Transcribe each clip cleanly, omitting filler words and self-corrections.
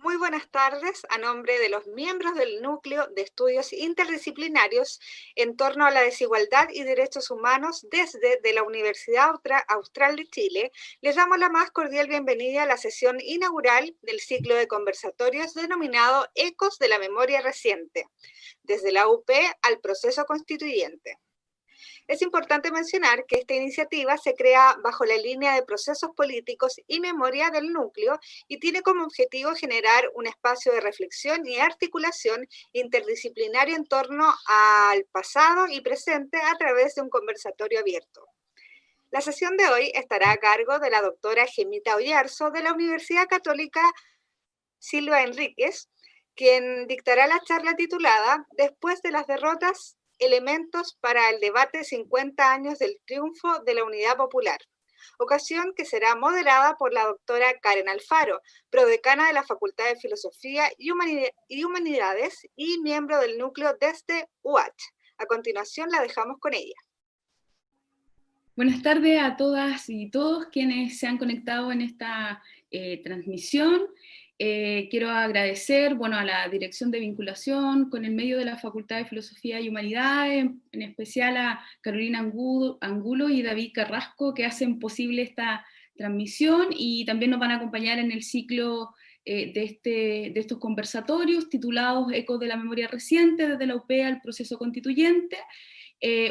Muy buenas tardes a nombre de los miembros del Núcleo de Estudios Interdisciplinarios en torno a la desigualdad y derechos humanos desde la Universidad Austral de Chile. Les damos la más cordial bienvenida a la sesión inaugural del ciclo de conversatorios denominado Ecos de la Memoria Reciente, desde la UP al proceso constituyente. Es importante mencionar que esta iniciativa se crea bajo la línea de procesos políticos y memoria del núcleo y tiene como objetivo generar un espacio de reflexión y articulación interdisciplinario en torno al pasado y presente a través de un conversatorio abierto. La sesión de hoy estará a cargo de la doctora Gemita Oyarzo de la Universidad Católica Silva Enríquez, quien dictará la charla titulada Después de las derrotas, elementos para el debate 50 años del triunfo de la Unidad Popular, ocasión que será moderada por la doctora Karen Alfaro, prodecana de la Facultad de Filosofía y Humanidades y miembro del núcleo desde UH. A continuación la dejamos con ella. Buenas tardes a todas y todos quienes se han conectado en esta transmisión. Quiero agradecer a la Dirección de Vinculación con el medio de la Facultad de Filosofía y Humanidades, en especial a Carolina Angulo y David Carrasco, que hacen posible esta transmisión y también nos van a acompañar en el ciclo de estos conversatorios titulados Ecos de la Memoria Reciente, desde la UP al proceso constituyente.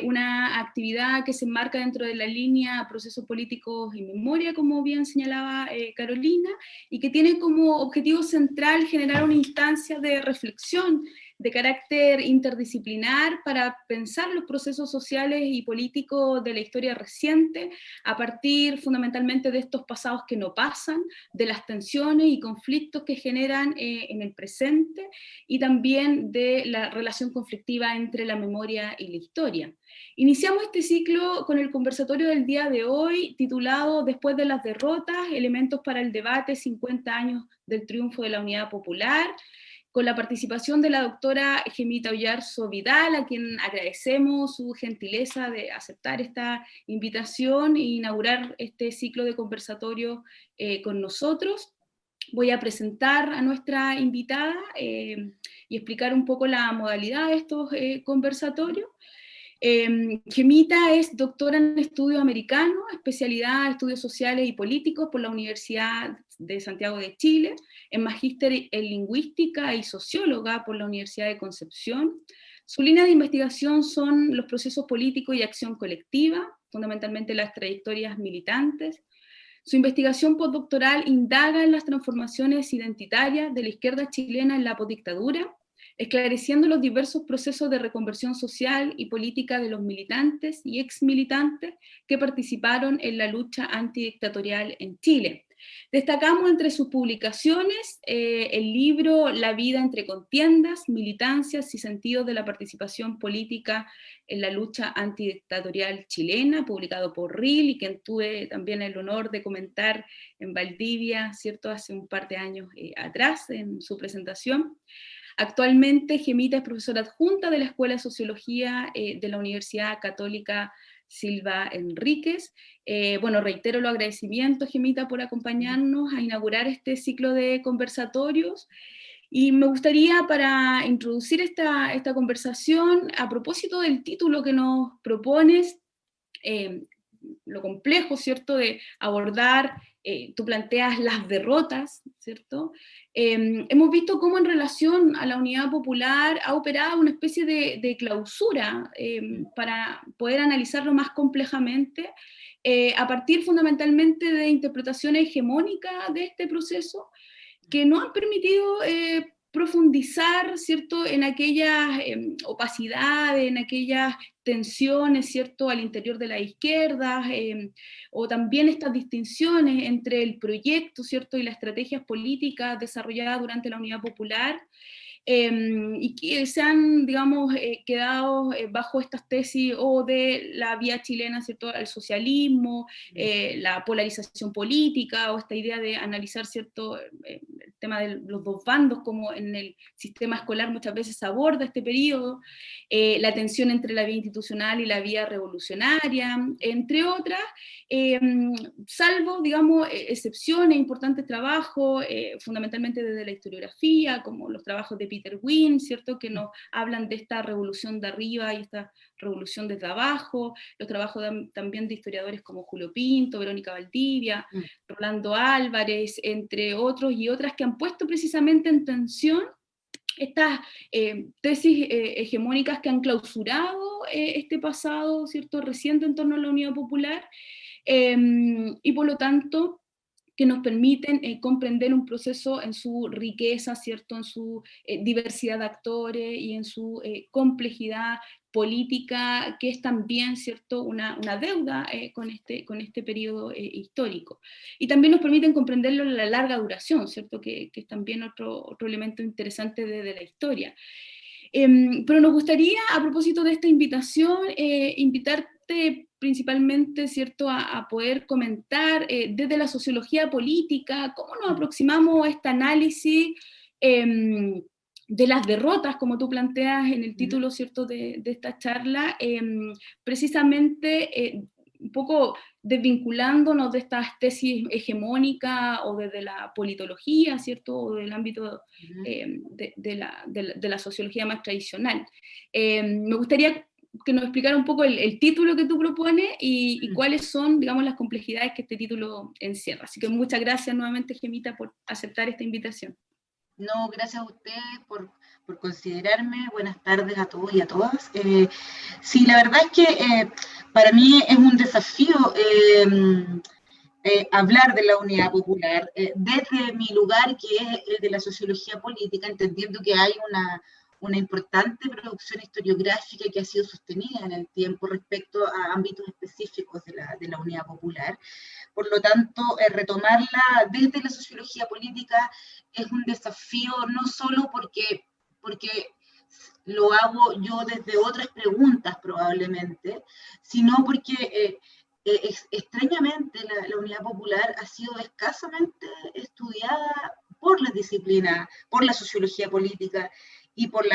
Una actividad que se enmarca dentro de la línea procesos políticos y memoria, como bien señalaba Carolina, y que tiene como objetivo central generar una instancia de reflexión de carácter interdisciplinar para pensar los procesos sociales y políticos de la historia reciente, a partir fundamentalmente de estos pasados que no pasan, de las tensiones y conflictos que generan en el presente, y también de la relación conflictiva entre la memoria y la historia. Iniciamos este ciclo con el conversatorio del día de hoy, titulado Después de las derrotas, elementos para el debate 50 años del triunfo de la Unidad Popular, con la participación de la doctora Gemita Oyarzo Vidal, a quien agradecemos su gentileza de aceptar esta invitación e inaugurar este ciclo de conversatorio con nosotros. Voy a presentar a nuestra invitada y explicar un poco la modalidad de estos conversatorios. Gemita es doctora en estudios americanos, especialidad en estudios sociales y políticos por la Universidad de Santiago de Chile, en magíster en lingüística y socióloga por la Universidad de Concepción. Su línea de investigación son los procesos políticos y acción colectiva, fundamentalmente las trayectorias militantes. Su investigación postdoctoral indaga en las transformaciones identitarias de la izquierda chilena en la postdictadura, esclareciendo los diversos procesos de reconversión social y política de los militantes y exmilitantes que participaron en la lucha antidictatorial en Chile. Destacamos entre sus publicaciones el libro La vida entre contiendas, militancias y sentidos de la participación política en la lucha antidictatorial chilena, publicado por RIL, y que tuve también el honor de comentar en Valdivia, ¿cierto?, hace un par de años atrás en su presentación. Actualmente Gemita es profesora adjunta de la Escuela de Sociología de la Universidad Católica Silva Enríquez. Reitero los agradecimientos, Gemita, por acompañarnos a inaugurar este ciclo de conversatorios. Y me gustaría, para introducir esta conversación, a propósito del título que nos propones, lo complejo, ¿cierto?, de abordar, tú planteas las derrotas, ¿cierto? Hemos visto cómo en relación a la Unidad Popular ha operado una especie de clausura para poder analizarlo más complejamente, a partir fundamentalmente de interpretaciones hegemónicas de este proceso, que no han permitido profundizar, ¿cierto?, en aquellas opacidades, en aquellas tensiones, ¿cierto?, al interior de la izquierda, o también estas distinciones entre el proyecto, ¿cierto?, y las estrategias políticas desarrolladas durante la Unidad Popular, y que se han, digamos, quedado bajo estas tesis o de la vía chilena, ¿cierto?, al socialismo, la polarización política, o esta idea de analizar, ¿cierto?, el tema de los dos bandos, como en el sistema escolar muchas veces se aborda este periodo, la tensión entre la vía institucional y la vía revolucionaria, entre otras, salvo, digamos, excepciones, importantes trabajos, fundamentalmente desde la historiografía, como los trabajos de Peter Wynne, ¿cierto?, que nos hablan de esta revolución de arriba y esta revolución desde abajo, los trabajos también de historiadores como Julio Pinto, Verónica Valdivia, Rolando Álvarez, entre otros y otras, que han puesto precisamente en tensión estas tesis hegemónicas que han clausurado este pasado, ¿cierto?, reciente en torno a la Unidad Popular, y por lo tanto que nos permiten comprender un proceso en su riqueza, ¿cierto?, en su diversidad de actores y en su complejidad política, que es también, ¿cierto?, una deuda con este periodo histórico. Y también nos permiten comprenderlo en la larga duración, ¿cierto?, que es también otro elemento interesante de la historia. Pero nos gustaría, a propósito de esta invitación, invitarte principalmente, ¿cierto?, a poder comentar desde la sociología política cómo nos aproximamos a este análisis de las derrotas, como tú planteas en el título, ¿cierto?, de esta charla, precisamente un poco desvinculándonos de estas tesis hegemónicas o desde la politología, ¿cierto?, o del ámbito de la sociología más tradicional. Me gustaría que nos explicara un poco el título que tú propones y cuáles son, digamos, las complejidades que este título encierra. Así que muchas gracias nuevamente, Gemita, por aceptar esta invitación. No, gracias a ustedes por considerarme. Buenas tardes a todos y a todas. Sí, la verdad es que para mí es un desafío hablar de la Unidad Popular desde mi lugar, que es el de la sociología política, entendiendo que hay una importante producción historiográfica que ha sido sostenida en el tiempo respecto a ámbitos específicos de la Unidad Popular. Por lo tanto, retomarla desde la sociología política es un desafío, no solo porque lo hago yo desde otras preguntas probablemente, sino porque extrañamente la Unidad Popular ha sido escasamente estudiada por las disciplinas, por la sociología política y por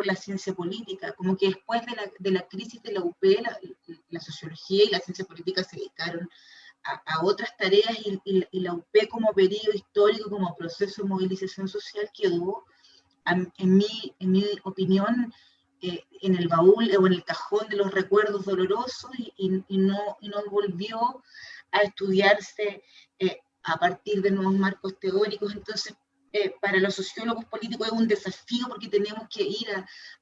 la ciencia política, como que después de la crisis de la UP, la sociología y la ciencia política se dedicaron a otras tareas y la UP como periodo histórico, como proceso de movilización social quedó, en mi opinión, en el baúl o en el cajón de los recuerdos dolorosos y no volvió a estudiarse a partir de nuevos marcos teóricos. Entonces, para los sociólogos políticos es un desafío porque tenemos que ir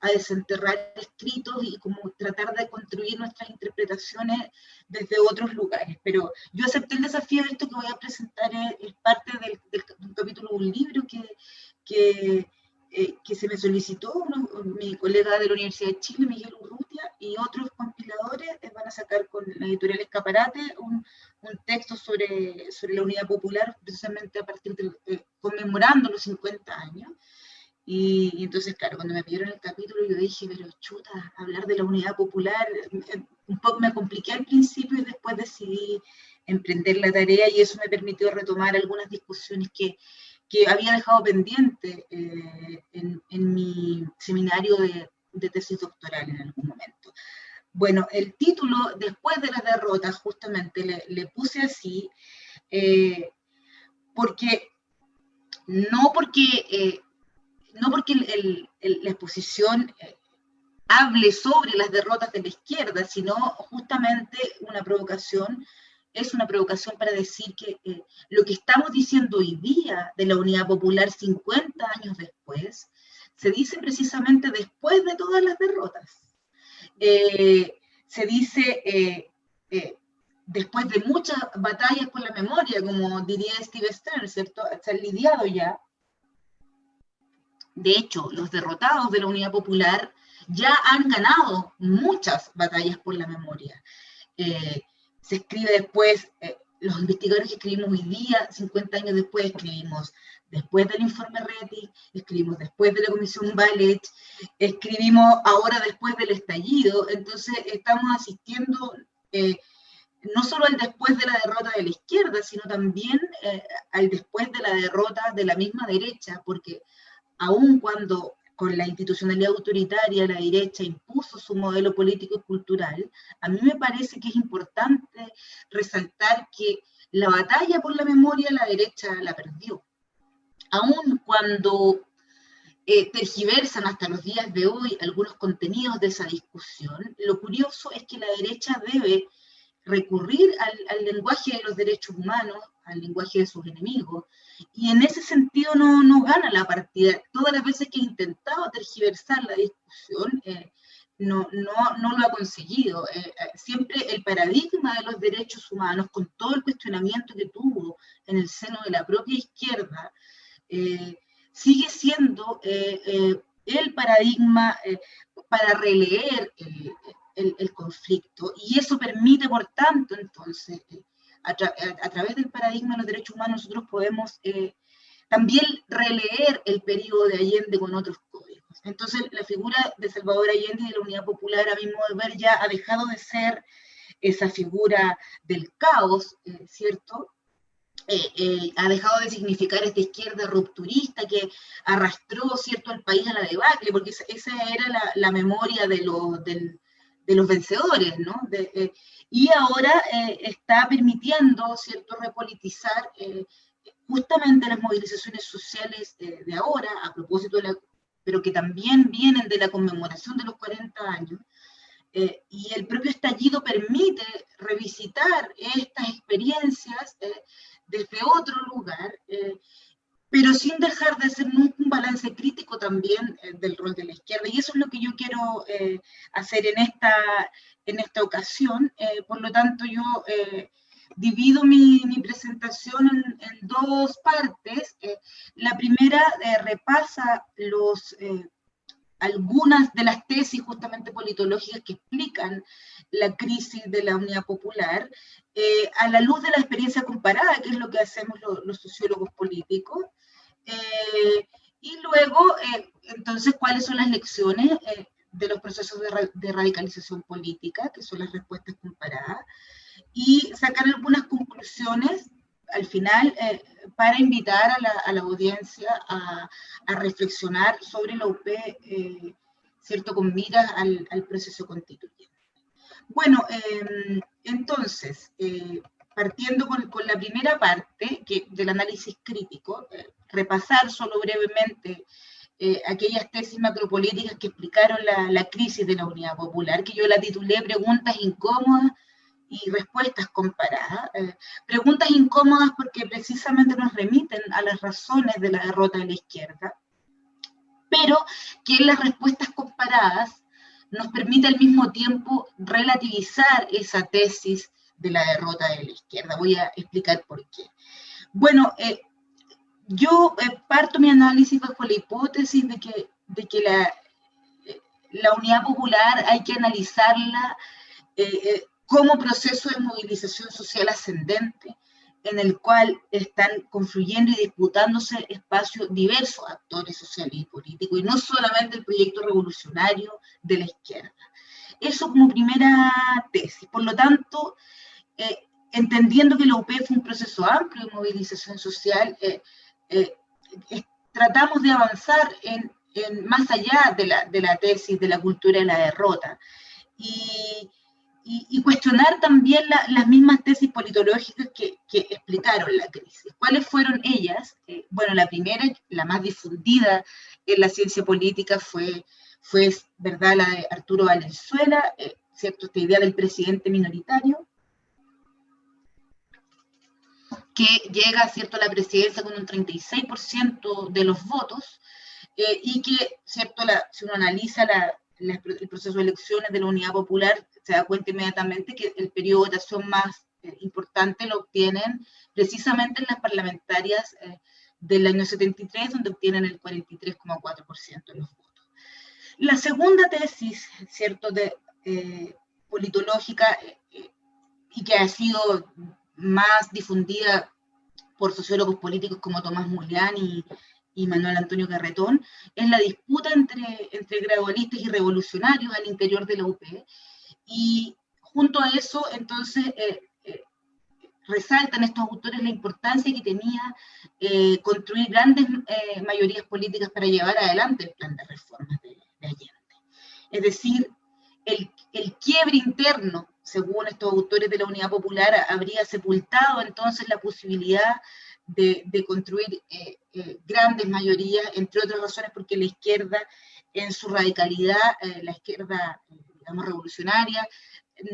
a desenterrar escritos y como tratar de construir nuestras interpretaciones desde otros lugares. Pero yo acepté el desafío. Esto que voy a presentar es parte de un capítulo de un libro que se me solicitó. Mi colega de la Universidad de Chile, Miguel Urrutia, y otros compiladores van a sacar con la editorial Escaparate un texto sobre la Unidad Popular, precisamente a partir de conmemorando los 50 años. Y entonces, claro, cuando me pidieron el capítulo, yo dije, pero chuta, hablar de la Unidad Popular, un poco me compliqué al principio y después decidí emprender la tarea, y eso me permitió retomar algunas discusiones que había dejado pendiente en mi seminario de tesis doctoral en algún momento. Bueno, el título, después de las derrotas, justamente le puse así, no porque la exposición hable sobre las derrotas de la izquierda, sino justamente es una provocación para decir que lo que estamos diciendo hoy día de la Unidad Popular 50 años después, se dice precisamente después de todas las derrotas. Se dice después de muchas batallas por la memoria, como diría Steve Stern, ¿cierto? Se han lidiado ya. De hecho, los derrotados de la Unidad Popular ya han ganado muchas batallas por la memoria. Se escribe después, los investigadores que escribimos hoy día, 50 años después, escribimos después del informe Rettig, escribimos después de la Comisión Balech, escribimos ahora después del estallido. Entonces estamos asistiendo no solo al después de la derrota de la izquierda, sino también al después de la derrota de la misma derecha, porque aun cuando con la institucionalidad autoritaria la derecha impuso su modelo político y cultural, a mí me parece que es importante resaltar que la batalla por la memoria la derecha la perdió. Aun cuando tergiversan hasta los días de hoy algunos contenidos de esa discusión, lo curioso es que la derecha debe recurrir al lenguaje de los derechos humanos, al lenguaje de sus enemigos, y en ese sentido no gana la partida. Todas las veces que ha intentado tergiversar la discusión, no lo ha conseguido. Siempre el paradigma de los derechos humanos, con todo el cuestionamiento que tuvo en el seno de la propia izquierda, sigue siendo el paradigma para releer el conflicto, y eso permite, por tanto, entonces, a través del paradigma de los derechos humanos, nosotros podemos también releer el periodo de Allende con otros códigos. Entonces, la figura de Salvador Allende y de la Unidad Popular, a mi modo de ver, ya ha dejado de ser esa figura del caos, ¿cierto? Ha dejado de significar esta izquierda rupturista que arrastró, ¿cierto?, al país a la debacle, porque esa era la memoria de los vencedores, ¿no? Y ahora está permitiendo, ¿cierto?, repolitizar justamente las movilizaciones sociales de ahora, a propósito pero que también vienen de la conmemoración de los 40 años, y el propio estallido permite revisitar estas experiencias desde otro lugar, pero sin dejar de hacer nunca un balance crítico también del rol de la izquierda. Y eso es lo que yo quiero hacer en esta ocasión. Por lo tanto, yo divido mi presentación en dos partes. La primera repasa algunas de las tesis justamente politológicas que explican la crisis de la Unidad Popular, a la luz de la experiencia comparada, que es lo que hacemos los sociólogos políticos, y luego, entonces, cuáles son las lecciones de los procesos de radicalización política, que son las respuestas comparadas, y sacar algunas conclusiones al final para invitar a la audiencia a reflexionar sobre la UP, ¿cierto?, con miras al proceso constituyente. Bueno, entonces, partiendo con la primera parte del análisis crítico, repasar solo brevemente aquellas tesis macropolíticas que explicaron la crisis de la Unidad Popular, que yo la titulé Preguntas incómodas y respuestas comparadas. Preguntas incómodas porque precisamente nos remiten a las razones de la derrota de la izquierda, pero que en las respuestas comparadas nos permite al mismo tiempo relativizar esa tesis de la derrota de la izquierda. Voy a explicar por qué. Bueno, yo parto mi análisis bajo la hipótesis de que la Unidad Popular hay que analizarla como proceso de movilización social ascendente, en el cual están confluyendo y disputándose espacios diversos actores sociales y políticos, y no solamente el proyecto revolucionario de la izquierda. Eso como primera tesis. Por lo tanto, entendiendo que la UP fue un proceso amplio de movilización social, tratamos de avanzar en más allá de la tesis de la cultura de la derrota, y cuestionar también las mismas tesis politológicas que explicaron la crisis. ¿Cuáles fueron ellas? Bueno, la primera, la más difundida en la ciencia política fue ¿verdad?, la de Arturo Valenzuela, ¿cierto?, esta idea del presidente minoritario, que llega, ¿cierto?, a la presidencia con un 36% de los votos, y que, ¿cierto?, si uno analiza el proceso de elecciones de la Unidad Popular, se da cuenta inmediatamente que el periodo de votación más importante lo obtienen precisamente en las parlamentarias del año 73, donde obtienen el 43,4% de los votos. La segunda tesis, ¿cierto?, politológica, y que ha sido más difundida por sociólogos políticos como Tomás Mulián y Manuel Antonio Garretón, es la disputa entre gradualistas y revolucionarios al interior de la UP, y junto a eso, entonces, resaltan estos autores la importancia que tenía construir grandes mayorías políticas para llevar adelante el plan de reformas de Allende. Es decir, el quiebre interno, según estos autores de la Unidad Popular, habría sepultado entonces la posibilidad de construir grandes mayorías, entre otras razones porque la izquierda, en su radicalidad, la izquierda, digamos, revolucionaria,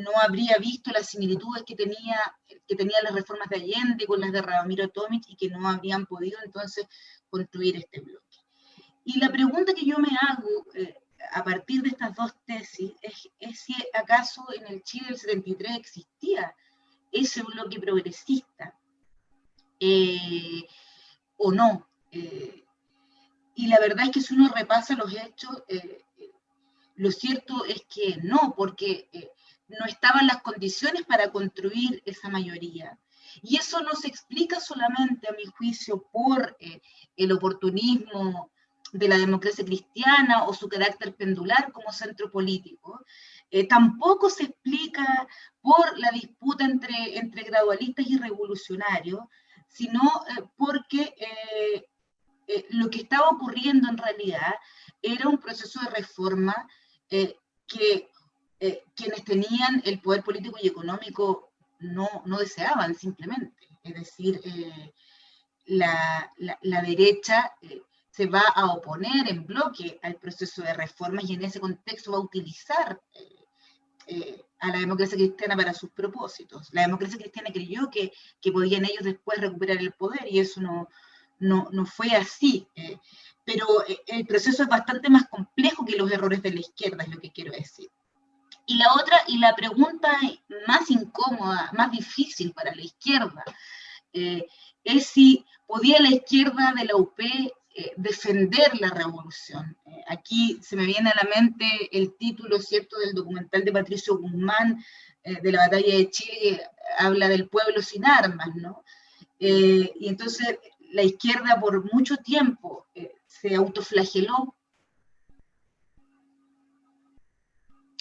no habría visto las similitudes que tenían las reformas de Allende con las de Radomiro Tomic, y que no habrían podido entonces construir este bloque. Y la pregunta que yo me hago a partir de estas dos tesis es si acaso en el Chile del 73 existía ese bloque progresista o no. Y la verdad es que si uno repasa los hechos, lo cierto es que no, porque no estaban las condiciones para construir esa mayoría. Y eso no se explica solamente, a mi juicio, por el oportunismo de la democracia cristiana o su carácter pendular como centro político. Tampoco se explica por la disputa entre gradualistas y revolucionarios, sino porque lo que estaba ocurriendo en realidad era un proceso de reforma que quienes tenían el poder político y económico no deseaban simplemente. Es decir, la derecha se va a oponer en bloque al proceso de reformas, y en ese contexto va a utilizar a la democracia cristiana para sus propósitos. La democracia cristiana creyó que podían ellos después recuperar el poder, y eso no fue así. Pero el proceso es bastante más complejo que los errores de la izquierda, es lo que quiero decir. Y la pregunta más incómoda, más difícil para la izquierda, es si podía la izquierda de la UP defender la revolución. Aquí se me viene a la mente el título, ¿cierto?, del documental de Patricio Guzmán, de la batalla de Chile, que habla del pueblo sin armas, ¿no? Y entonces la izquierda por mucho tiempo se autoflageló,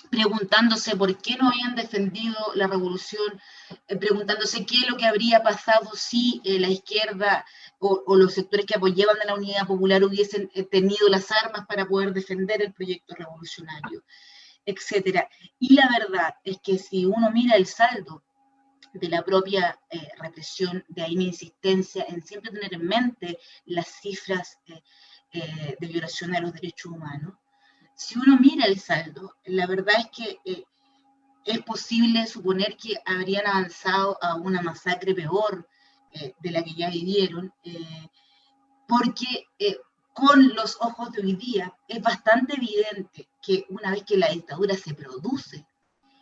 preguntándose por qué no habían defendido la revolución, preguntándose qué es lo que habría pasado si la izquierda o los sectores que apoyaban a la Unidad Popular hubiesen tenido las armas para poder defender el proyecto revolucionario, etc. Y la verdad es que si uno mira el saldo de la propia represión, de ahí mi insistencia en siempre tener en mente las cifras de violación de los derechos humanos. Si uno mira el saldo, la verdad es que es posible suponer que habrían avanzado a una masacre peor de la que ya vivieron, porque con los ojos de hoy día es bastante evidente que una vez que la dictadura se produce,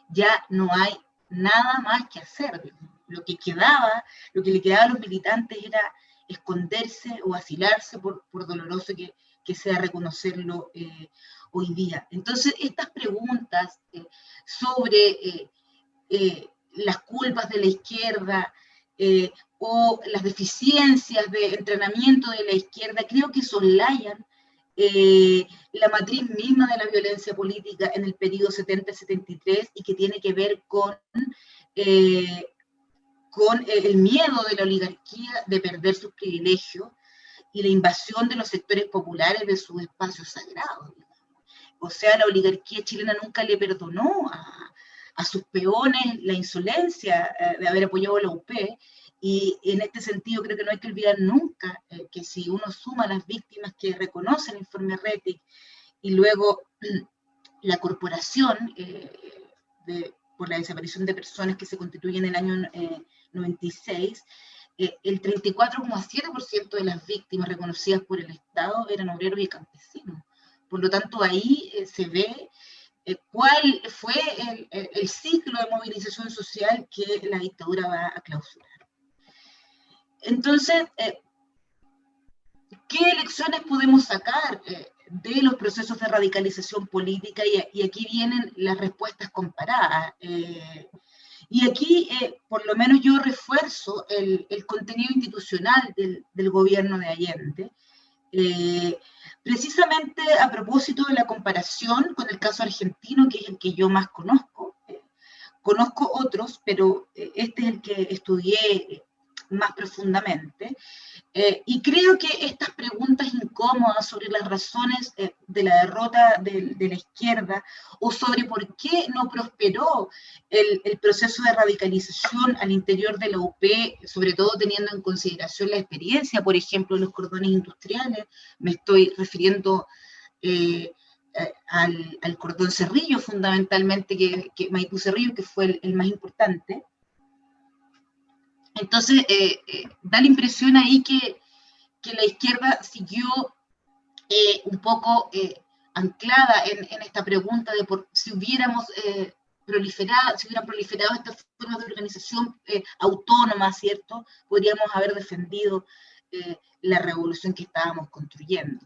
ya no hay nada más que hacer. Lo que le quedaba a los militantes era esconderse o asilarse, por doloroso que sea reconocerlo hoy día. Entonces, estas preguntas sobre las culpas de la izquierda o las deficiencias de entrenamiento de la izquierda, creo que soslayan la matriz misma de la violencia política en el periodo 70-73, y que tiene que ver con el miedo de la oligarquía de perder sus privilegios y la invasión de los sectores populares de sus espacios sagrados. O sea, la oligarquía chilena nunca le perdonó a sus peones la insolencia de haber apoyado a la UP, y en este sentido creo que no hay que olvidar nunca que si uno suma las víctimas que reconoce el informe Rettig y luego la corporación por la desaparición de personas que se constituye en el año 96, el 34,7% de las víctimas reconocidas por el Estado eran obreros y campesinos. Por lo tanto, ahí se ve cuál fue el ciclo de movilización social que la dictadura va a clausurar. Entonces, ¿qué lecciones podemos sacar de los procesos de radicalización política? Y aquí vienen las respuestas comparadas. Y aquí, por lo menos yo refuerzo el contenido institucional del gobierno de Allende, precisamente a propósito de la comparación con el caso argentino, que es el que yo más conozco, conozco otros, pero este es el que estudié más profundamente, y creo que estas preguntas incómodas sobre las razones de la derrota de la izquierda, o sobre por qué no prosperó el proceso de radicalización al interior de la UP, sobre todo teniendo en consideración la experiencia, por ejemplo, de los cordones industriales, me estoy refiriendo al cordón Cerrillo, fundamentalmente, que Maipú Cerrillo, que fue el más importante. Entonces, da la impresión ahí que la izquierda siguió un poco anclada en esta pregunta de si hubiéramos si hubieran proliferado estas formas de organización autónoma, ¿cierto? Podríamos haber defendido la revolución que estábamos construyendo.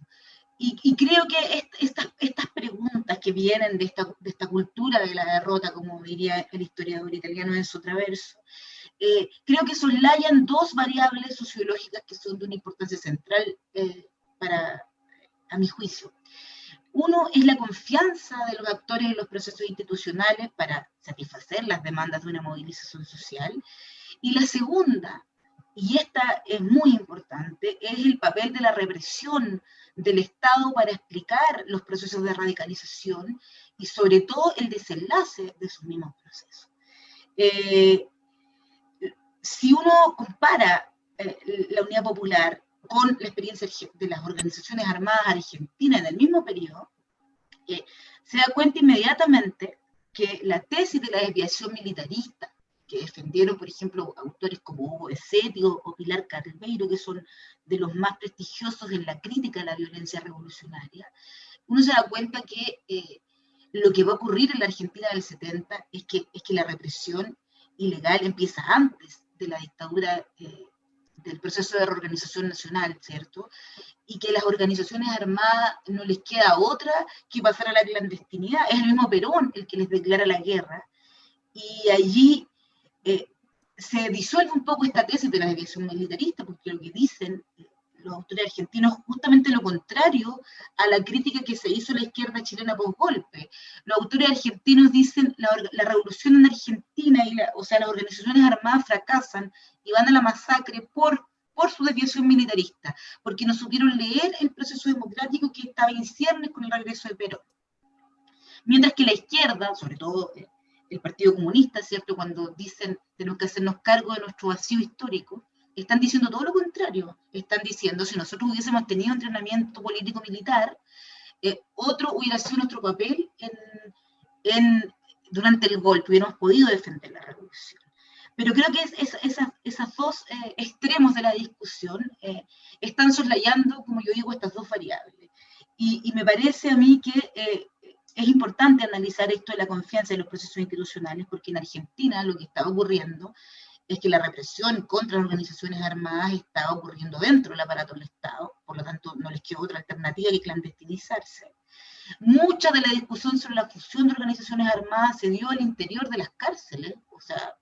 Y creo que estas preguntas que vienen de esta cultura de la derrota, como diría el historiador italiano Enzo Traverso, creo que soslayan dos variables sociológicas que son de una importancia central a mi juicio. Uno es la confianza de los actores en los procesos institucionales para satisfacer las demandas de una movilización social. Y la segunda, y esta es muy importante, es el papel de la represión del Estado para explicar los procesos de radicalización y sobre todo el desenlace de esos mismos procesos. Si uno compara la Unidad Popular con la experiencia de las organizaciones armadas argentinas en el mismo periodo, se da cuenta inmediatamente que la tesis de la desviación militarista, que defendieron, por ejemplo, autores como Hugo Ezzetti o Pilar Carbeiro, que son de los más prestigiosos en la crítica a la violencia revolucionaria, uno se da cuenta que lo que va a ocurrir en la Argentina del 70 es que la represión ilegal empieza antes de la dictadura, del proceso de reorganización nacional, ¿cierto? Y que las organizaciones armadas no les queda otra que pasar a la clandestinidad. Es el mismo Perón el que les declara la guerra, y allí se disuelve un poco esta tesis de la desviación militarista, porque lo que dicen los autores argentinos es justamente lo contrario a la crítica que se hizo a la izquierda chilena post-golpe. Los autores argentinos dicen la revolución en Argentina, o sea, las organizaciones armadas fracasan y van a la masacre por su desviación militarista, porque no supieron leer el proceso democrático que estaba en ciernes con el regreso de Perón. Mientras que la izquierda, sobre todo el Partido Comunista, ¿cierto?, cuando dicen tenemos que hacernos cargo de nuestro vacío histórico, están diciendo todo lo contrario. Están diciendo, si nosotros hubiésemos tenido entrenamiento político-militar, otro hubiera sido nuestro papel durante el golpe, hubiéramos podido defender la revolución. Pero creo que esas dos extremos de la discusión están soslayando, como yo digo, estas dos variables. Y me parece a mí que es importante analizar esto de la confianza en los procesos institucionales, porque en Argentina lo que estaba ocurriendo es que la represión contra las organizaciones armadas estaba ocurriendo dentro del aparato del Estado, por lo tanto no les quedó otra alternativa que clandestinizarse. Mucha de la discusión sobre la fusión de organizaciones armadas se dio al interior de las cárceles, o sea,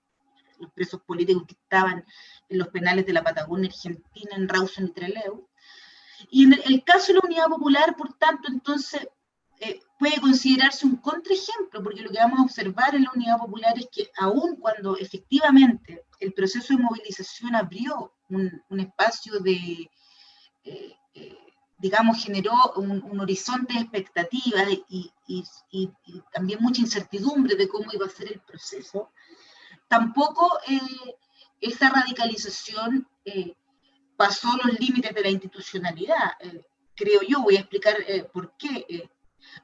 los presos políticos que estaban en los penales de la Patagonia Argentina, en Rawson y Trelew. Y en el caso de la Unidad Popular, por tanto, entonces, puede considerarse un contraejemplo, porque lo que vamos a observar en la Unidad Popular es que aun cuando efectivamente el proceso de movilización abrió un espacio digamos, generó un horizonte de expectativas y también mucha incertidumbre de cómo iba a ser el proceso, tampoco esa radicalización pasó los límites de la institucionalidad. Creo yo, voy a explicar por qué.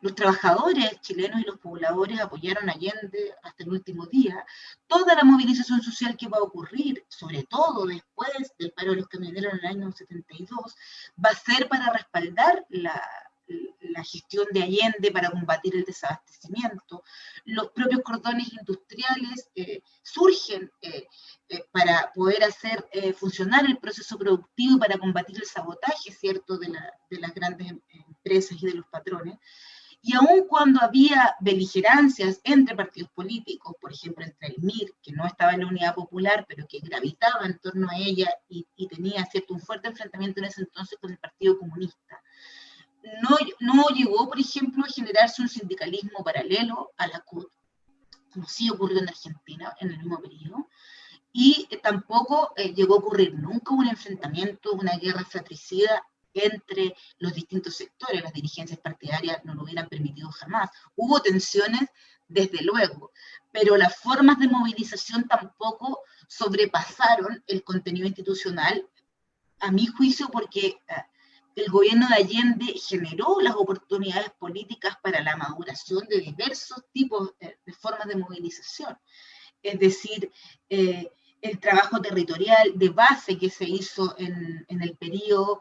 Los trabajadores chilenos y los pobladores apoyaron a Allende hasta el último día. Toda la movilización social que va a ocurrir, sobre todo después del paro de los camioneros en el año 72, va a ser para respaldar la gestión de Allende, para combatir el desabastecimiento. Los propios cordones industriales surgen para poder hacer funcionar el proceso productivo, para combatir el sabotaje, ¿cierto?, de las grandes empresas y de los patrones. Y aun cuando había beligerancias entre partidos políticos, por ejemplo, entre el MIR, que no estaba en la Unidad Popular, pero que gravitaba en torno a ella y tenía, ¿cierto?, un fuerte enfrentamiento en ese entonces con el Partido Comunista, no llegó, por ejemplo, a generarse un sindicalismo paralelo a la CUT. como sí ocurrió en Argentina en el mismo periodo, y tampoco llegó a ocurrir nunca un enfrentamiento, una guerra fratricida entre los distintos sectores. Las dirigencias partidarias no lo hubieran permitido jamás. Hubo tensiones, desde luego, pero las formas de movilización tampoco sobrepasaron el contenido institucional, a mi juicio, porque el gobierno de Allende generó las oportunidades políticas para la maduración de diversos tipos de formas de movilización. Es decir, el trabajo territorial de base que se hizo en el periodo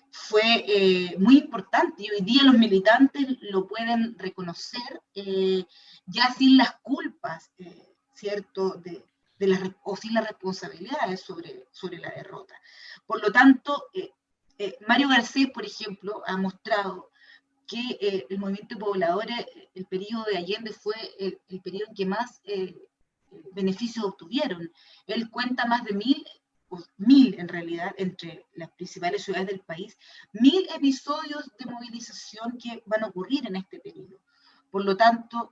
fue muy importante, y hoy día los militantes lo pueden reconocer, ya sin las culpas, ¿cierto?, o sin las responsabilidades sobre la derrota. Por lo tanto, Mario Garcés, por ejemplo, ha mostrado que el movimiento de pobladores, el periodo de Allende fue el periodo en que más beneficios obtuvieron. Él cuenta más de 1000 en realidad, entre las principales ciudades del país, 1000 episodios de movilización que van a ocurrir en este periodo. Por lo tanto,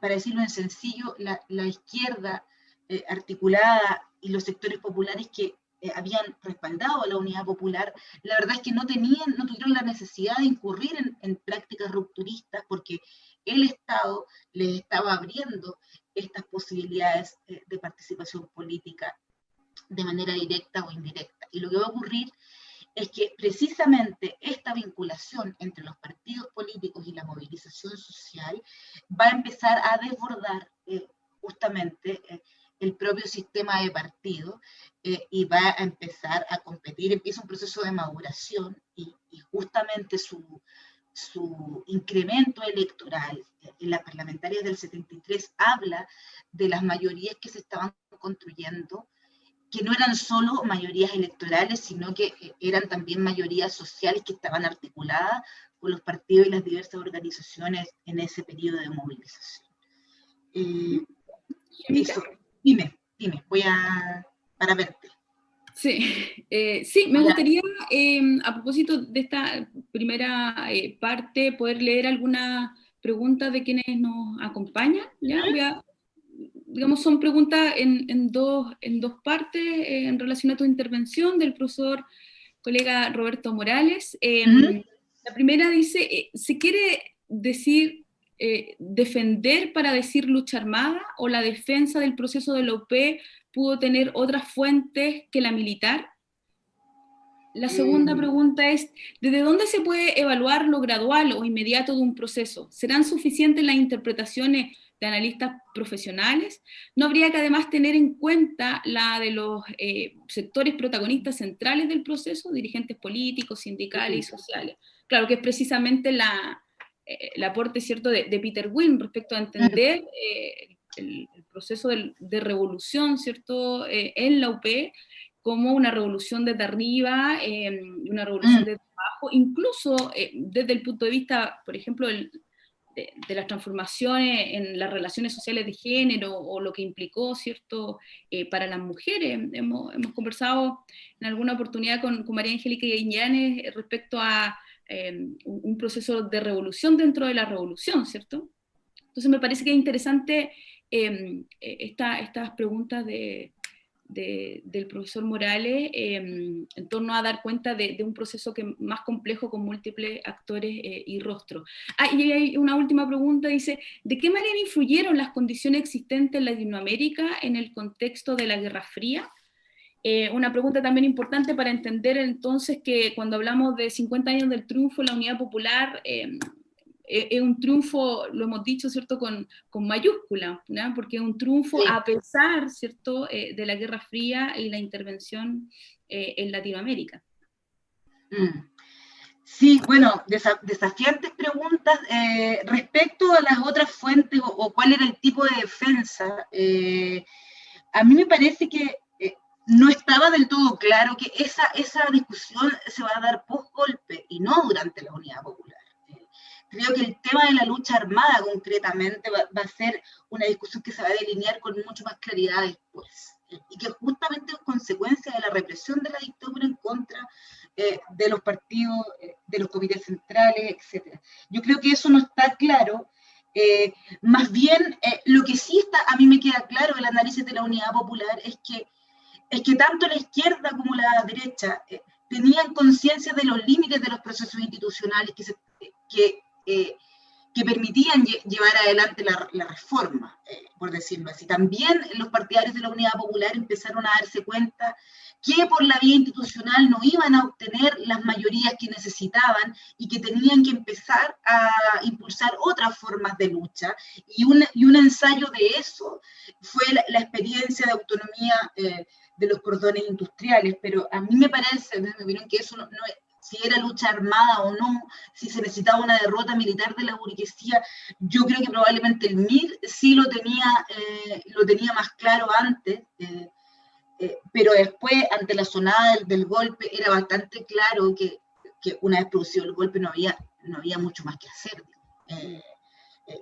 para decirlo en sencillo, la izquierda articulada y los sectores populares que habían respaldado a la Unidad Popular, la verdad es que no tuvieron la necesidad de incurrir en prácticas rupturistas, porque el Estado les estaba abriendo estas posibilidades de participación política de manera directa o indirecta. Y lo que va a ocurrir es que precisamente esta vinculación entre los partidos políticos y la movilización social va a empezar a desbordar justamente el propio sistema de partido, y va a empezar a competir, empieza un proceso de maduración, y justamente su incremento electoral en las parlamentarias del 73 habla de las mayorías que se estaban construyendo, que no eran solo mayorías electorales, sino que eran también mayorías sociales que estaban articuladas con los partidos y las diversas organizaciones en ese periodo de movilización. Eso. Dime, para verte. Sí, sí, me gustaría, a propósito de esta primera parte, poder leer algunas preguntas de quienes nos acompañan, ¿ya? Digamos, son preguntas en dos partes en relación a tu intervención del profesor colega Roberto Morales. La primera dice, ¿se quiere decir defender para decir lucha armada, o la defensa del proceso de la UP pudo tener otras fuentes que la militar? La segunda pregunta es, ¿desde dónde se puede evaluar lo gradual o inmediato de un proceso? ¿Serán suficientes las interpretaciones de analistas profesionales? ¿No habría que además tener en cuenta la de los sectores protagonistas centrales del proceso, dirigentes políticos, sindicales y sociales? Claro que es precisamente el aporte, ¿cierto?, de Peter Wynne respecto a entender el proceso de revolución, ¿cierto?, en la UP, como una revolución desde arriba, una revolución desde abajo, incluso desde el punto de vista, por ejemplo, de las transformaciones en las relaciones sociales de género, o lo que implicó, ¿cierto?, para las mujeres. Hemos conversado en alguna oportunidad con María Angélica Iñanes respecto a un proceso de revolución dentro de la revolución, ¿cierto? Entonces me parece que es interesante estas preguntas del profesor Morales en torno a dar cuenta de un proceso que más complejo, con múltiples actores y rostros. Y hay una última pregunta, dice, ¿de qué manera influyeron las condiciones existentes en Latinoamérica en el contexto de la Guerra Fría? Una pregunta también importante para entender entonces que cuando hablamos de 50 años del triunfo de la Unidad Popular, es un triunfo, lo hemos dicho, ¿cierto?, con mayúscula, ¿no? Porque es un triunfo a pesar, ¿cierto?, de la Guerra Fría y la intervención en Latinoamérica. Sí, bueno, desafiantes preguntas. Respecto a las otras fuentes, o cuál era el tipo de defensa, a mí me parece que no estaba del todo claro que esa discusión se va a dar post-golpe y no durante la Unidad Popular. Creo que el tema de la lucha armada concretamente va a ser una discusión que se va a delinear con mucho más claridad después, y que justamente es consecuencia de la represión de la dictadura en contra de los partidos, de los comités centrales, etc. Yo creo que eso no está claro, Más bien, lo que sí está, a mí me queda claro el análisis de la Unidad Popular es que tanto la izquierda como la derecha tenían conciencia de los límites de los procesos institucionales que permitían llevar adelante la reforma, por decirlo así. También los partidarios de la Unidad Popular empezaron a darse cuenta que por la vía institucional no iban a obtener las mayorías que necesitaban y que tenían que empezar a impulsar otras formas de lucha. Y un ensayo de eso fue la experiencia de autonomía de los cordones industriales, pero a mí me parece, desde mi opinión, que eso no es, si era lucha armada o no, si se necesitaba una derrota militar de la burguesía. Yo creo que probablemente el MIR sí lo tenía más claro antes, pero después, ante la sonada del golpe, era bastante claro que una vez producido el golpe no había mucho más que hacer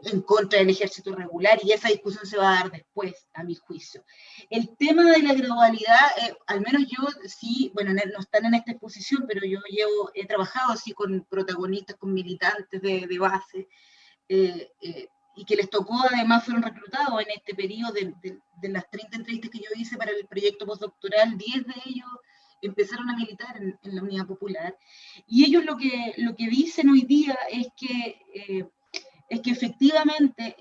en contra del ejército regular, y esa discusión se va a dar después, a mi juicio. El tema de la gradualidad, al menos yo sí, bueno, no están en esta exposición, pero yo he trabajado así con protagonistas, con militantes de base, y que les tocó, además fueron reclutados en este periodo de las 30 entrevistas que yo hice para el proyecto postdoctoral, 10 de ellos empezaron a militar en la Unidad Popular, y ellos lo que dicen hoy día es que efectivamente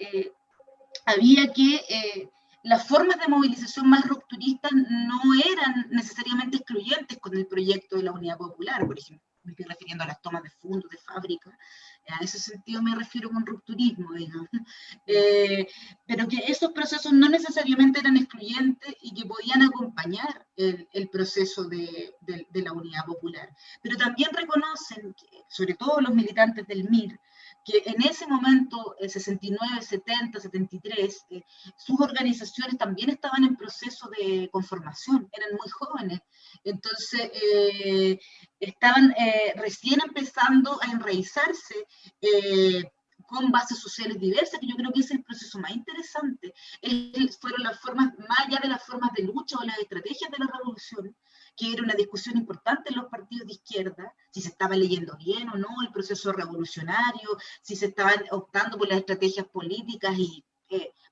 había que las formas de movilización más rupturistas no eran necesariamente excluyentes con el proyecto de la Unidad Popular, por ejemplo. Me estoy refiriendo a las tomas de fondos de fábrica, en ese sentido me refiero con rupturismo, digamos. Pero que esos procesos no necesariamente eran excluyentes y que podían acompañar el proceso de la Unidad Popular. Pero también reconocen, sobre todo los militantes del MIR, que en ese momento, 69, 70, 73, sus organizaciones también estaban en proceso de conformación, eran muy jóvenes, entonces estaban recién empezando a enraizarse con bases sociales diversas, que yo creo que ese es el proceso más interesante. Fueron las formas, más allá de las formas de lucha o las estrategias de la revolución, que era una discusión importante en los partidos de izquierda, si se estaba leyendo bien o no el proceso revolucionario, si se estaban optando por las estrategias políticas y,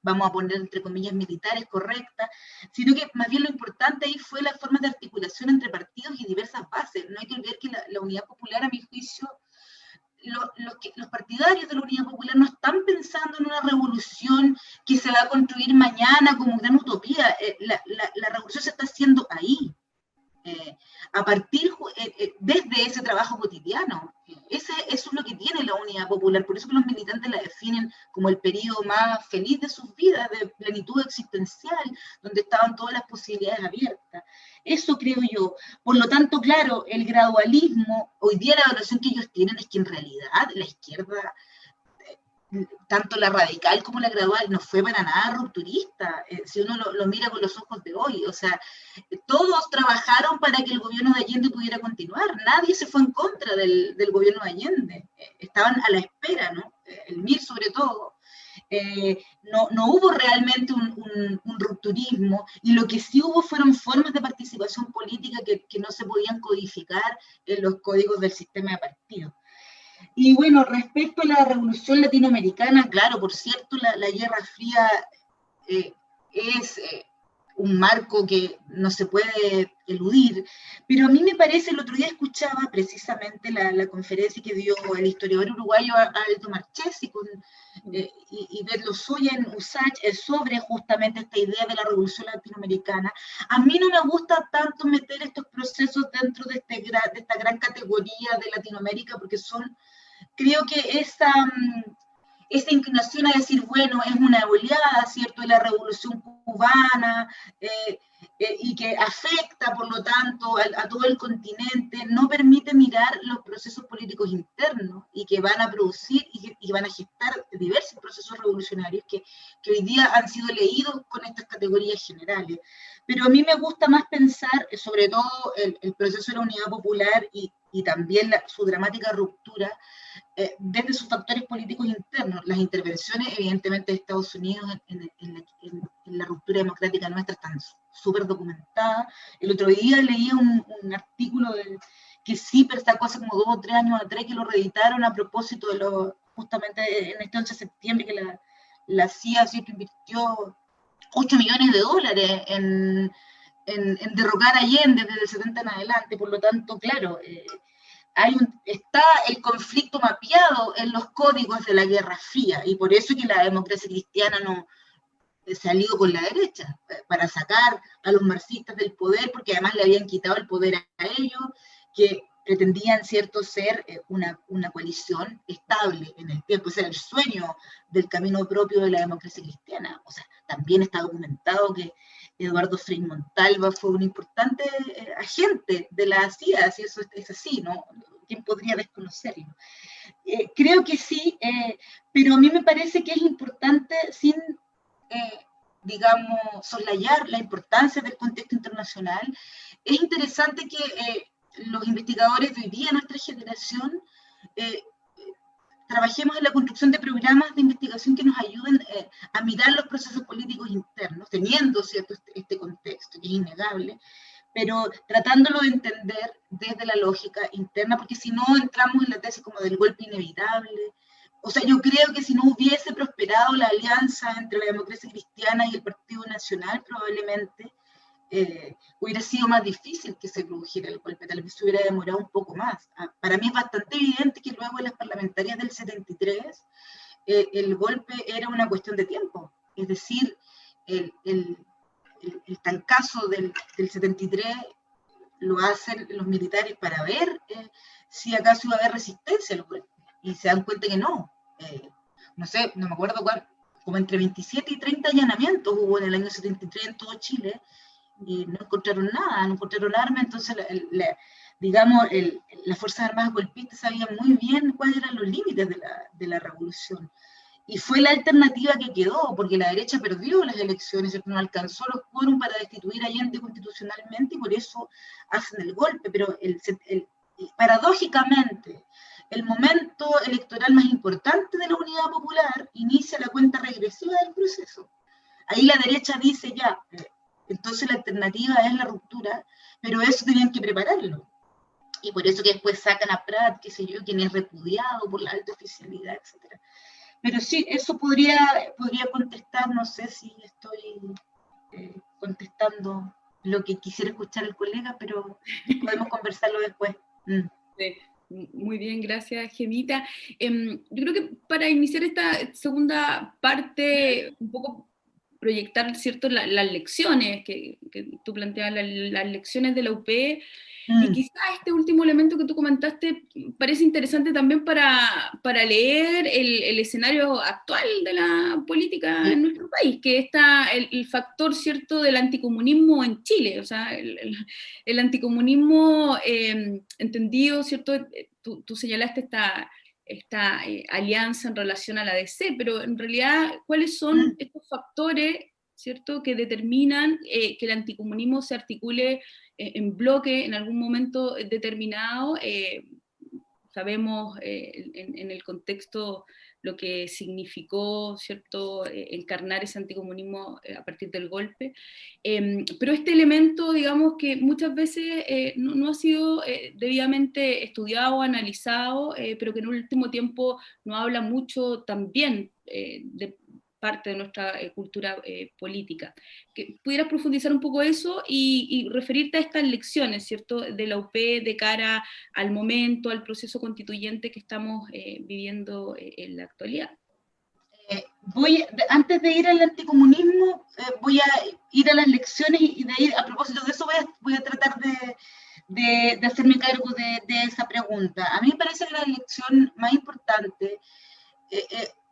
vamos a poner entre comillas, militares correctas, sino que más bien lo importante ahí fue la forma de articulación entre partidos y diversas bases. No hay que olvidar que la Unidad Popular, a mi juicio, los partidarios de la Unidad Popular no están pensando en una revolución que se va a construir mañana como gran utopía. La revolución se está haciendo ahí, a partir desde ese trabajo cotidiano. Eso es lo que tiene la Unidad Popular, por eso que los militantes la definen como el periodo más feliz de sus vidas, de plenitud existencial, donde estaban todas las posibilidades abiertas. Eso creo yo. Por lo tanto, claro, el gradualismo, hoy día la evaluación que ellos tienen es que en realidad la izquierda, tanto la radical como la gradual, no fue para nada rupturista, si uno lo mira con los ojos de hoy. O sea, todos trabajaron para que el gobierno de Allende pudiera continuar, nadie se fue en contra del gobierno de Allende, estaban a la espera, ¿no? El MIR sobre todo. No hubo realmente un rupturismo, y lo que sí hubo fueron formas de participación política que no se podían codificar en los códigos del sistema de partidos. Y bueno, respecto a la revolución latinoamericana, claro, por cierto, la Guerra Fría es un marco que no se puede eludir, pero a mí me parece, el otro día escuchaba precisamente la conferencia que dio el historiador uruguayo Aldo Marchesi y Bet Lozoya en USACH sobre justamente esta idea de la revolución latinoamericana. A mí no me gusta tanto meter estos procesos dentro de esta gran categoría de Latinoamérica, porque creo que esa inclinación a decir, bueno, es una oleada, ¿cierto?, de la revolución cubana, y que afecta, por lo tanto, a todo el continente, no permite mirar los procesos políticos internos y que van a producir y van a gestar diversos procesos revolucionarios que hoy día han sido leídos con estas categorías generales. Pero a mí me gusta más pensar, sobre todo, el proceso de la Unidad Popular y también su dramática ruptura, desde sus factores políticos internos. Las intervenciones, evidentemente, de Estados Unidos en la ruptura democrática nuestra están súper documentada. El otro día leía un artículo que sí, pero sacó hace como 2 o 3 años atrás, que lo reeditaron a propósito de justamente en este 11 de septiembre, que la CIA siempre invirtió $8 millones en derrocar a Allende desde el 70 en adelante. Por lo tanto, claro, está el conflicto mapeado en los códigos de la Guerra Fría, y por eso que la democracia cristiana no se alió con la derecha, para sacar a los marxistas del poder, porque además le habían quitado el poder a ellos, que pretendían, cierto, ser una coalición estable en el tiempo. Ese era el sueño del camino propio de la democracia cristiana. O sea, también está documentado que Eduardo Frei Montalva fue un importante agente de la CIA, si eso es así, ¿no? ¿Quién podría desconocerlo? Creo que sí, pero a mí me parece que es importante, sin, digamos, soslayar la importancia del contexto internacional. Es interesante que los investigadores de hoy día, nuestra generación, trabajemos en la construcción de programas de investigación que nos ayuden a mirar los procesos políticos internos, teniendo, ¿cierto?, este contexto, que es innegable, pero tratándolo de entender desde la lógica interna, porque si no entramos en la tesis como del golpe inevitable. O sea, yo creo que si no hubiese prosperado la alianza entre la democracia cristiana y el Partido Nacional, probablemente hubiera sido más difícil que se produjera el golpe, tal vez se hubiera demorado un poco más. Para mí es bastante evidente que luego de las parlamentarias del 73, el golpe era una cuestión de tiempo, es decir, el trancazo del 73 lo hacen los militares para ver si acaso iba a haber resistencia al golpe, y se dan cuenta que no. No sé, no me acuerdo cuál, como entre 27 y 30 allanamientos hubo en el año 73 en todo Chile, y no encontraron nada, no encontraron armas. Entonces digamos, las Fuerzas Armadas golpistas sabían muy bien cuáles eran los límites de la revolución, y fue la alternativa que quedó, porque la derecha perdió las elecciones, no alcanzó los quórum para destituir a Allende constitucionalmente, y por eso hacen el golpe. Pero paradójicamente, el momento electoral más importante de la Unidad Popular inicia la cuenta regresiva del proceso. Ahí la derecha dice ya, entonces la alternativa es la ruptura, pero eso tenían que prepararlo. Y por eso que después sacan a Prat, qué sé yo, quien es repudiado por la alta oficialidad, etc. Pero sí, eso podría contestar, no sé si estoy contestando lo que quisiera escuchar el colega, pero podemos conversarlo después. Sí. Muy bien, gracias, Gemita. Yo creo que para iniciar esta segunda parte, un poco proyectar, ¿cierto?, las lecciones que tú planteabas, las lecciones de la UP, y quizás este último elemento que tú comentaste parece interesante también para leer el escenario actual de la política en nuestro país, que está el factor, ¿cierto?, del anticomunismo en Chile. O sea, el anticomunismo entendido, ¿cierto?, tú señalaste esta alianza en relación a la DC, pero en realidad, ¿cuáles son estos factores, ¿cierto?, que determinan que el anticomunismo se articule en bloque en algún momento determinado? Sabemos en el contexto lo que significó, ¿cierto?, encarnar ese anticomunismo a partir del golpe, pero este elemento, digamos, que muchas veces no ha sido debidamente estudiado, analizado, pero que en el último tiempo no habla mucho también de parte de nuestra cultura política. Que pudieras profundizar un poco eso y referirte a estas lecciones, ¿cierto?, de la UP de cara al momento, al proceso constituyente que estamos viviendo en la actualidad. Antes de ir al anticomunismo, voy a ir a las lecciones, y de ahí, a propósito de eso, voy a tratar de hacerme cargo de esa pregunta. A mí me parece que la lección más importante,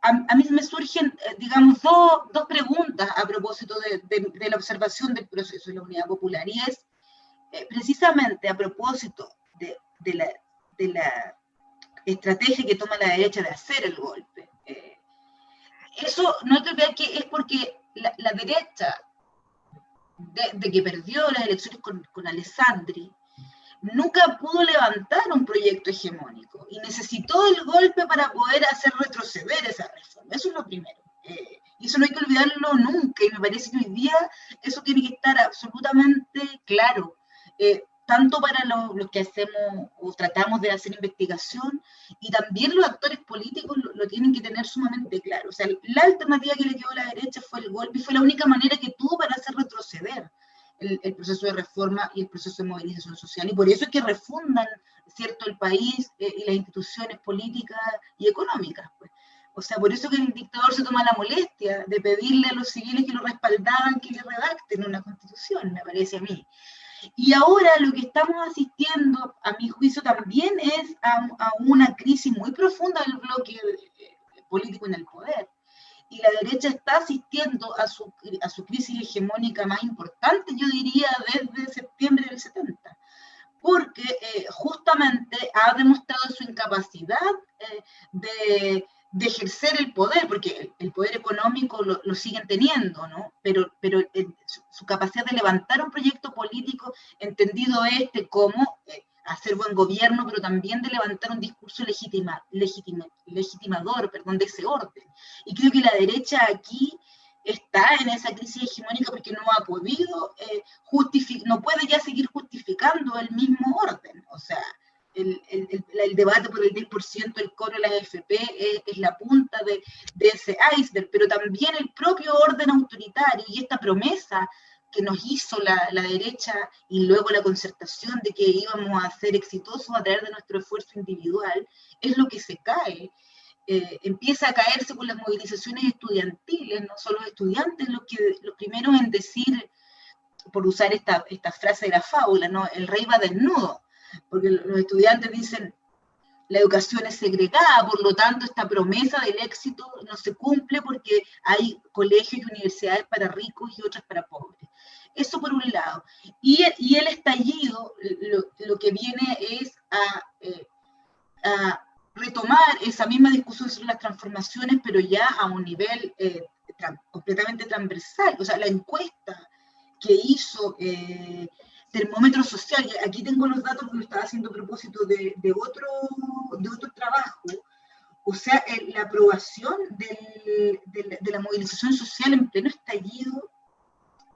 a mí me surgen, digamos, dos preguntas a propósito de la observación del proceso de la Unidad Popular, y es precisamente a propósito de la estrategia que toma la derecha de hacer el golpe. Eso no hay que olvidar que es porque la derecha, de que perdió las elecciones con Alessandri, nunca pudo levantar un proyecto hegemónico y necesitó el golpe para poder hacer retroceder esa reforma. Eso es lo primero. Y eso no hay que olvidarlo nunca, y me parece que hoy día eso tiene que estar absolutamente claro, tanto para los que hacemos o tratamos de hacer investigación, y también los actores políticos lo tienen que tener sumamente claro. O sea, la alternativa que le dio a la derecha fue el golpe, y fue la única manera que tuvo para hacer retroceder el proceso de reforma y el proceso de movilización social. Y por eso es que refundan, ¿cierto?, el país y las instituciones políticas y económicas, pues. O sea, por eso que el dictador se toma la molestia de pedirle a los civiles que lo respaldaban que le redacten una constitución, me parece a mí. Y ahora lo que estamos asistiendo, a mi juicio, también es a una crisis muy profunda del bloque político en el poder. Y la derecha está asistiendo a su crisis hegemónica más importante, yo diría, desde septiembre del 70, porque justamente ha demostrado su incapacidad de ejercer el poder, porque el poder económico lo siguen teniendo, ¿no? Pero su capacidad de levantar un proyecto político, entendido como hacer buen gobierno, pero también de levantar un discurso legitimador, perdón, de ese orden. Y creo que la derecha aquí está en esa crisis hegemónica porque no ha podido no puede ya seguir justificando el mismo orden. O sea, el debate por el 10% del cobro de las AFP es la punta de ese iceberg, pero también el propio orden autoritario y esta promesa que nos hizo la derecha y luego la concertación de que íbamos a ser exitosos a través de nuestro esfuerzo individual, es lo que se cae. Empieza a caerse con las movilizaciones estudiantiles, no son los estudiantes los primeros en decir, por usar esta frase de la fábula, ¿no? El rey va desnudo, porque los estudiantes dicen, la educación es segregada, por lo tanto esta promesa del éxito no se cumple porque hay colegios y universidades para ricos y otras para pobres. Eso por un lado. Y el estallido lo que viene es a retomar esa misma discusión sobre las transformaciones, pero ya a un nivel completamente transversal. O sea, la encuesta que hizo Termómetro Social, aquí tengo los datos que lo estaba haciendo a propósito de otro trabajo. O sea, la aprobación de la movilización social en pleno estallido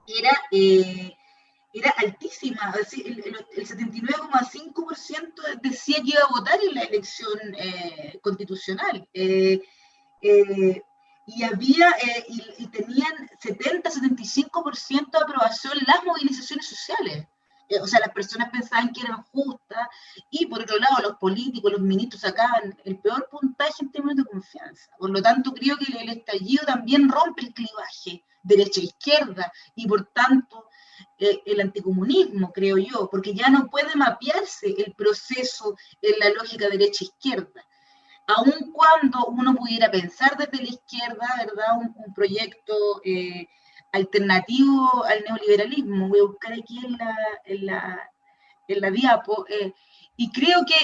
era altísima. El 79,5% decía que iba a votar en la elección constitucional. Y tenían 70-75% de aprobación las movilizaciones sociales. O sea, las personas pensaban que eran justas, y por otro lado, los políticos, los ministros sacaban el peor puntaje en términos de confianza. Por lo tanto, creo que el estallido también rompe el clivaje derecha-izquierda, y por tanto, el anticomunismo, creo yo, porque ya no puede mapearse el proceso en la lógica derecha-izquierda. Aun cuando uno pudiera pensar desde la izquierda, ¿verdad?, un proyecto alternativo al neoliberalismo. Voy a buscar aquí en la diapo, y creo que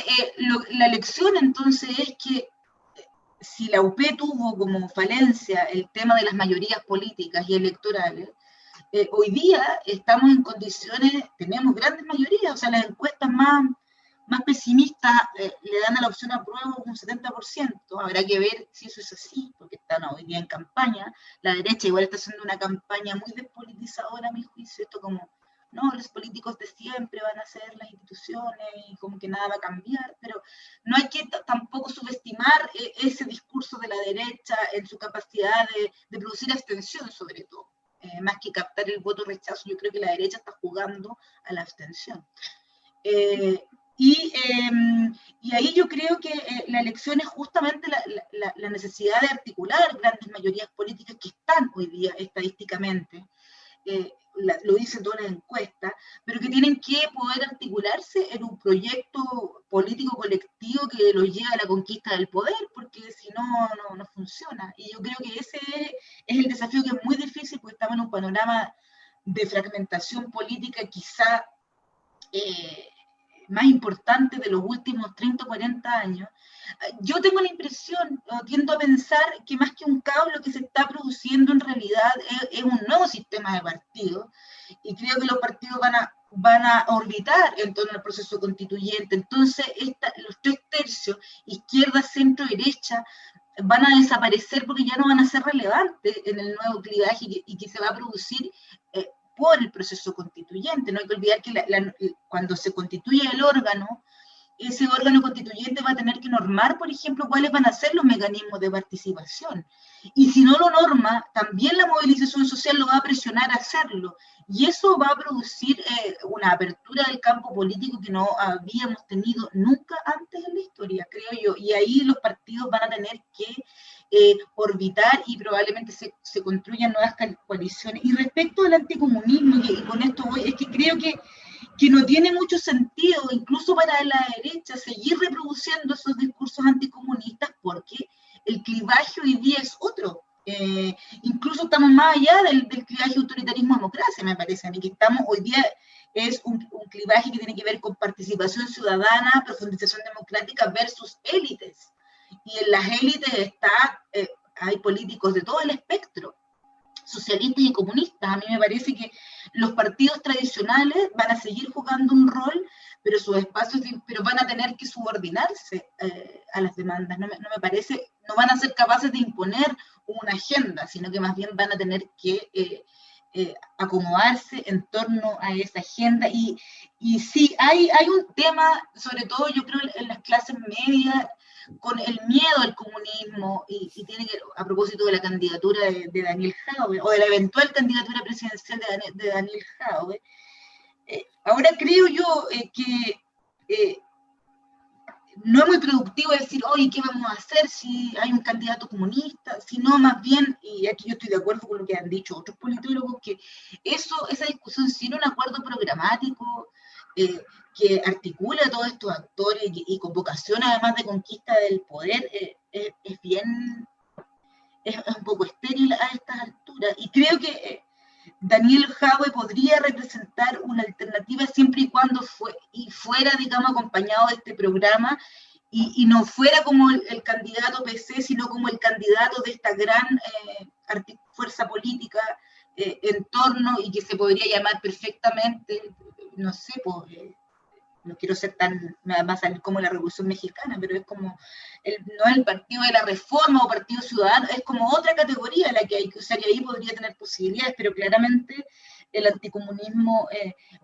la lección entonces es que si la UP tuvo como falencia el tema de las mayorías políticas y electorales, hoy día estamos en condiciones, tenemos grandes mayorías. O sea, las encuestas más pesimistas le dan a la opción apruebo un 70%. Habrá que ver si eso es así, porque están hoy día en campaña. La derecha igual está haciendo una campaña muy despolitizadora, a mi juicio. Esto como, no, los políticos de siempre van a ser las instituciones y como que nada va a cambiar, pero no hay que tampoco subestimar ese discurso de la derecha en su capacidad de producir abstención, sobre todo. Más que captar el voto rechazo, yo creo que la derecha está jugando a la abstención. Y ahí yo creo que la elección es justamente la necesidad de articular grandes mayorías políticas que están hoy día estadísticamente, lo dicen todas las encuestas, pero que tienen que poder articularse en un proyecto político colectivo que los lleve a la conquista del poder, porque si no funciona. Y yo creo que ese es el desafío, que es muy difícil, porque estamos en un panorama de fragmentación política quizá más importante de los últimos 30 o 40 años. Yo tengo la impresión, o tiendo a pensar, que más que un caos, lo que se está produciendo en realidad es un nuevo sistema de partidos, y creo que los partidos van a orbitar en torno al proceso constituyente. Entonces, los 3/3, izquierda, centro, derecha, van a desaparecer porque ya no van a ser relevantes en el nuevo clivaje y que se va a producir por el proceso constituyente. No hay que olvidar que cuando se constituye el órgano, ese órgano constituyente va a tener que normar, por ejemplo, cuáles van a ser los mecanismos de participación. Y si no lo norma, también la movilización social lo va a presionar a hacerlo. Y eso va a producir una apertura del campo político que no habíamos tenido nunca antes en la historia, creo yo. Y ahí los partidos van a tener que orbitar y probablemente se construyan nuevas coaliciones. Y respecto al anticomunismo, y con esto voy, es que creo que no tiene mucho sentido, incluso para la derecha, seguir reproduciendo esos discursos anticomunistas porque el clivaje hoy día es otro. Incluso estamos más allá del clivaje autoritarismo-democracia, me parece a mí, que estamos hoy día es un clivaje que tiene que ver con participación ciudadana, profundización democrática versus élites. Y en las élites hay políticos de todo el espectro, socialistas y comunistas. A mí me parece que los partidos tradicionales van a seguir jugando un rol, pero sus espacios, pero van a tener que subordinarse a las demandas. No me parece, no van a ser capaces de imponer una agenda, sino que más bien van a tener que acomodarse en torno a esa agenda. Y sí, hay un tema, sobre todo yo creo en las clases medias, con el miedo al comunismo, y tiene que, a propósito de la candidatura de Daniel Jadwe, o de la eventual candidatura presidencial de Daniel Jadwe. Ahora creo yo que no es muy productivo decir, oye, ¿qué vamos a hacer si hay un candidato comunista? Sino más bien, y aquí yo estoy de acuerdo con lo que han dicho otros politólogos, que esa discusión sin un acuerdo programático que articula a todos estos actores y con vocación además de conquista del poder, es un poco estéril a estas alturas. Y creo que Daniel Jadwe podría representar una alternativa siempre y cuando fuera, digamos, acompañado de este programa y no fuera como el candidato PC, sino como el candidato de esta gran fuerza política en torno, y que se podría llamar perfectamente, no sé, no quiero ser tan, me va a salir como la Revolución Mexicana, pero es como, no es el Partido de la Reforma o Partido Ciudadano, es como otra categoría la que hay que usar, y ahí podría tener posibilidades, pero claramente el anticomunismo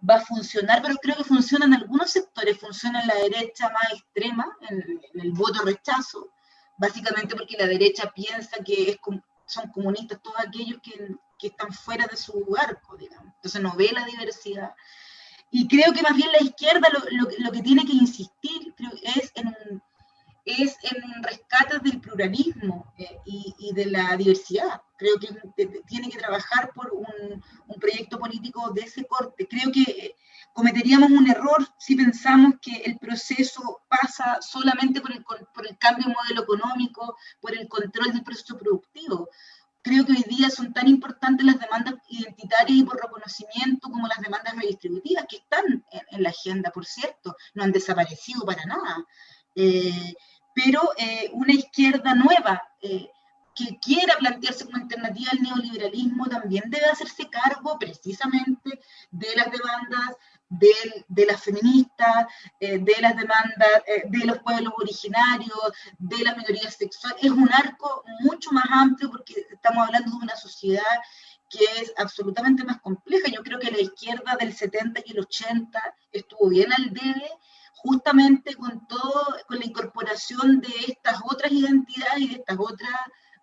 va a funcionar, pero creo que funciona en algunos sectores, funciona en la derecha más extrema, en el voto rechazo, básicamente porque la derecha piensa que son comunistas todos aquellos que están fuera de su arco, digamos, entonces no ve la diversidad. Y creo que más bien la izquierda lo que tiene que insistir es en rescates del pluralismo y de la diversidad. Creo que tiene que trabajar por un proyecto político de ese corte. Creo que cometeríamos un error si pensamos que el proceso pasa solamente por el cambio de modelo económico, por el control del proceso productivo. Creo que hoy día son tan importantes las demandas identitarias y por reconocimiento como las demandas redistributivas, que están en la agenda, por cierto, no han desaparecido para nada. Pero una izquierda nueva que quiera plantearse como alternativa al neoliberalismo también debe hacerse cargo precisamente de las demandas de las feministas, de las demandas de los pueblos originarios, de las minorías sexuales. Es un arco mucho más amplio porque estamos hablando de una sociedad que es absolutamente más compleja. Yo creo que la izquierda del 70 y el 80 estuvo bien al debe, justamente con la incorporación de estas otras identidades y de estas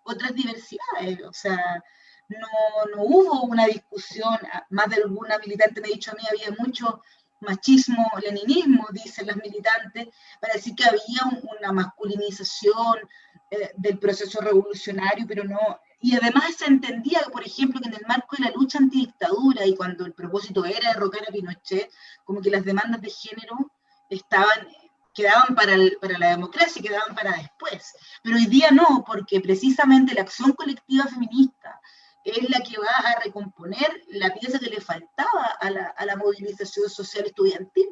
otras diversidades. O sea, no hubo una discusión, más de alguna militante me ha dicho a mí, había mucho machismo, leninismo, dicen las militantes, para decir que había una masculinización del proceso revolucionario, pero no. Y además se entendía, por ejemplo, que en el marco de la lucha antidictadura y cuando el propósito era derrocar a Pinochet, como que las demandas de género quedaban para la democracia y quedaban para después. Pero hoy día no, porque precisamente la acción colectiva feminista es la que va a recomponer la pieza que le faltaba a la movilización social estudiantil.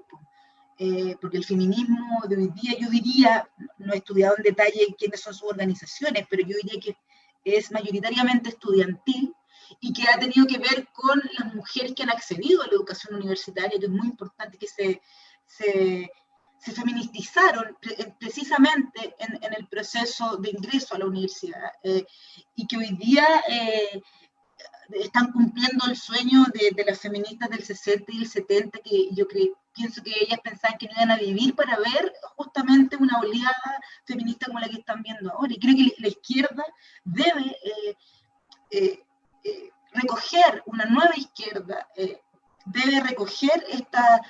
Porque el feminismo de hoy día, yo diría, no he estudiado en detalle quiénes son sus organizaciones, pero yo diría que es mayoritariamente estudiantil y que ha tenido que ver con las mujeres que han accedido a la educación universitaria, que es muy importante que se feministizaron precisamente en el proceso de ingreso a la universidad, y que hoy día están cumpliendo el sueño de las feministas del 60 y el 70, que yo pienso que ellas pensaban que no iban a vivir para ver justamente una oleada feminista como la que están viendo ahora. Y creo que la izquierda debe recoger, una nueva izquierda, debe recoger esta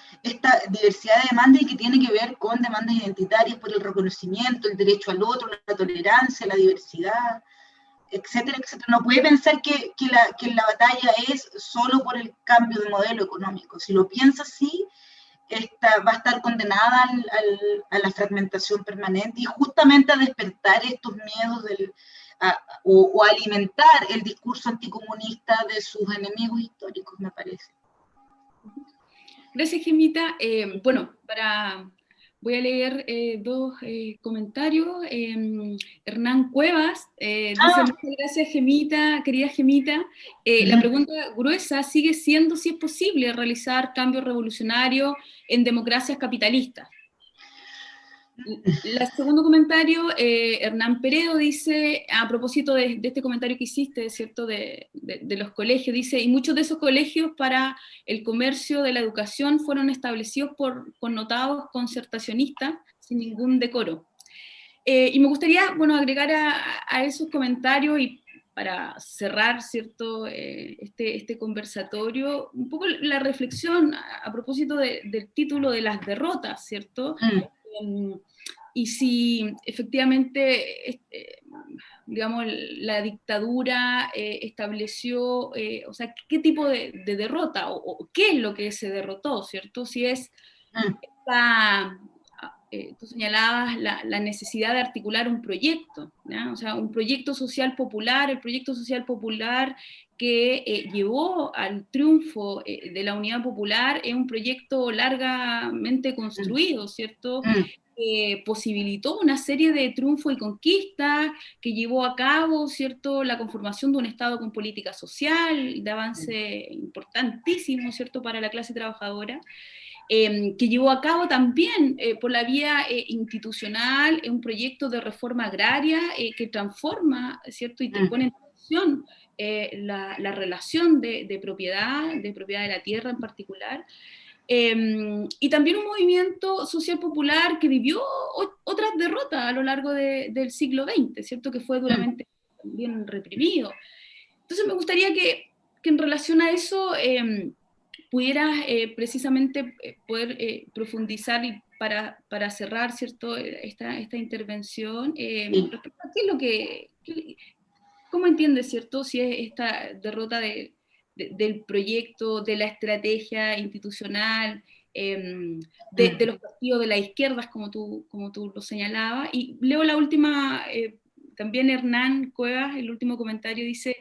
diversidad de demandas, y que tiene que ver con demandas identitarias por el reconocimiento, el derecho al otro, la tolerancia, la diversidad, etcétera, etcétera. No puede pensar que la batalla es solo por el cambio de modelo económico. Si lo piensa así, va a estar condenada a la fragmentación permanente, y justamente a despertar estos miedos o alimentar el discurso anticomunista de sus enemigos históricos, me parece. Gracias, Gemita. Bueno, voy a leer dos comentarios. Hernán Cuevas dice, muchas gracias, Gemita, querida Gemita. La pregunta gruesa sigue siendo si es posible realizar cambios revolucionarios en democracias capitalistas. El segundo comentario, Hernán Peredo dice, a propósito de este comentario que hiciste, ¿cierto?, de los colegios, dice, y muchos de esos colegios para el comercio de la educación fueron establecidos por connotados concertacionistas sin ningún decoro. Y me gustaría, bueno, agregar a esos comentarios, y para cerrar, ¿cierto?, este conversatorio, un poco la reflexión a propósito del título de las derrotas, ¿cierto? Y si efectivamente, digamos, la dictadura estableció, o sea, qué tipo de derrota, o qué es lo que se derrotó, ¿cierto? Si es tú señalabas la necesidad de articular un proyecto, ¿ya? O sea, un proyecto social popular, el proyecto social popular que llevó al triunfo de la Unidad Popular, es un proyecto largamente construido, ¿cierto?, posibilitó una serie de triunfos y conquistas, que llevó a cabo, ¿cierto?, la conformación de un Estado con política social, de avance importantísimo, ¿cierto?, para la clase trabajadora, que llevó a cabo también por la vía institucional un proyecto de reforma agraria que transforma, ¿cierto?, y pone en tensión la relación de propiedad de la tierra en particular. Y también un movimiento social popular que vivió otras derrotas a lo largo del siglo XX, ¿cierto?, que fue duramente también reprimido. Entonces me gustaría que en relación a eso pudieras precisamente poder profundizar, y para cerrar, ¿cierto?, esta intervención, respecto a qué es lo que, ¿cómo entiendes, cierto?, si es esta derrota del proyecto, de la estrategia institucional, de los partidos de la izquierda, como tú lo señalabas. Y leo la última, también Hernán Cuevas, el último comentario, dice,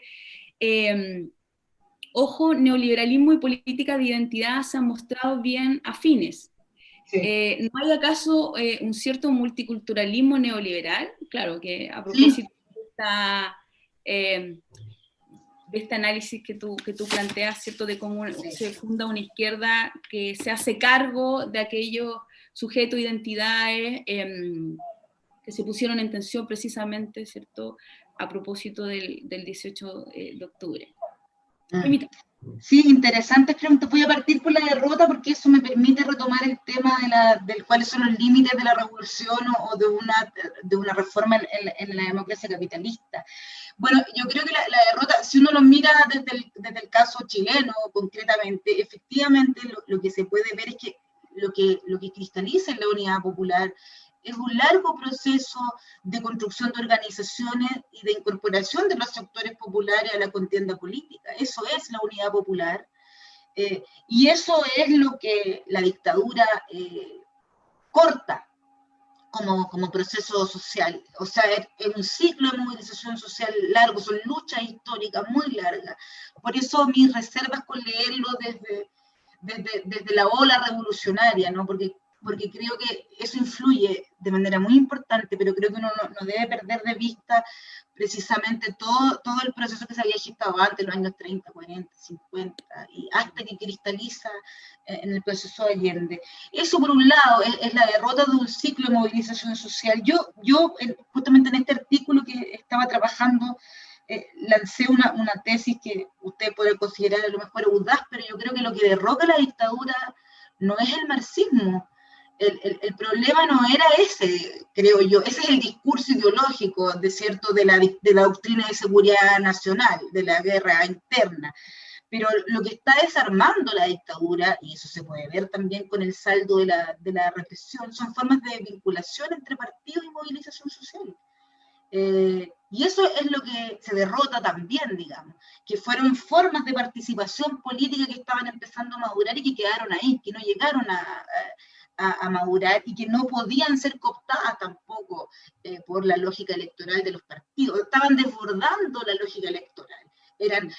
ojo, neoliberalismo y política de identidad se han mostrado bien afines. Sí. ¿No hay acaso un cierto multiculturalismo neoliberal? Claro, que a propósito de este análisis que tú planteas, ¿cierto?, de cómo se funda una izquierda que se hace cargo de aquellos sujetos, identidades que se pusieron en tensión precisamente, ¿cierto?, a propósito del 18 de octubre. Sí, interesantes preguntas. Voy a partir por la derrota, porque eso me permite retomar el tema del cuáles son los límites de la revolución o de una reforma en la democracia capitalista. Bueno, yo creo que la derrota, si uno lo mira desde el caso chileno concretamente, efectivamente lo que se puede ver es que lo que cristaliza en la Unidad Popular es un largo proceso de construcción de organizaciones y de incorporación de los sectores populares a la contienda política. Eso es la Unidad Popular, y eso es lo que la dictadura corta como proceso social. O sea, es un ciclo de movilización social largo, son luchas históricas muy largas. Por eso mis reservas con leerlo desde la ola revolucionaria, ¿no? Porque porque creo que eso influye de manera muy importante, pero creo que uno no debe perder de vista precisamente todo el proceso que se había gestado antes, los años 30, 40, 50, y hasta que cristaliza en el proceso de Allende. Eso, por un lado, es la derrota de un ciclo de movilización social. Yo justamente en este artículo que estaba trabajando, lancé una tesis que usted puede considerar a lo mejor audaz, pero yo creo que lo que derroca la dictadura no es el marxismo. El problema no era ese, creo yo. Ese es el discurso ideológico, de cierto, de la doctrina de seguridad nacional, de la guerra interna. Pero lo que está desarmando la dictadura, y eso se puede ver también con el saldo de la represión, son formas de vinculación entre partidos y movilización social. Y eso es lo que se derrota también, digamos, que fueron formas de participación política que estaban empezando a madurar y que quedaron ahí, que no llegaron a madurar y que no podían ser cooptadas tampoco por la lógica electoral de los partidos. Estaban desbordando la lógica electoral. Eran,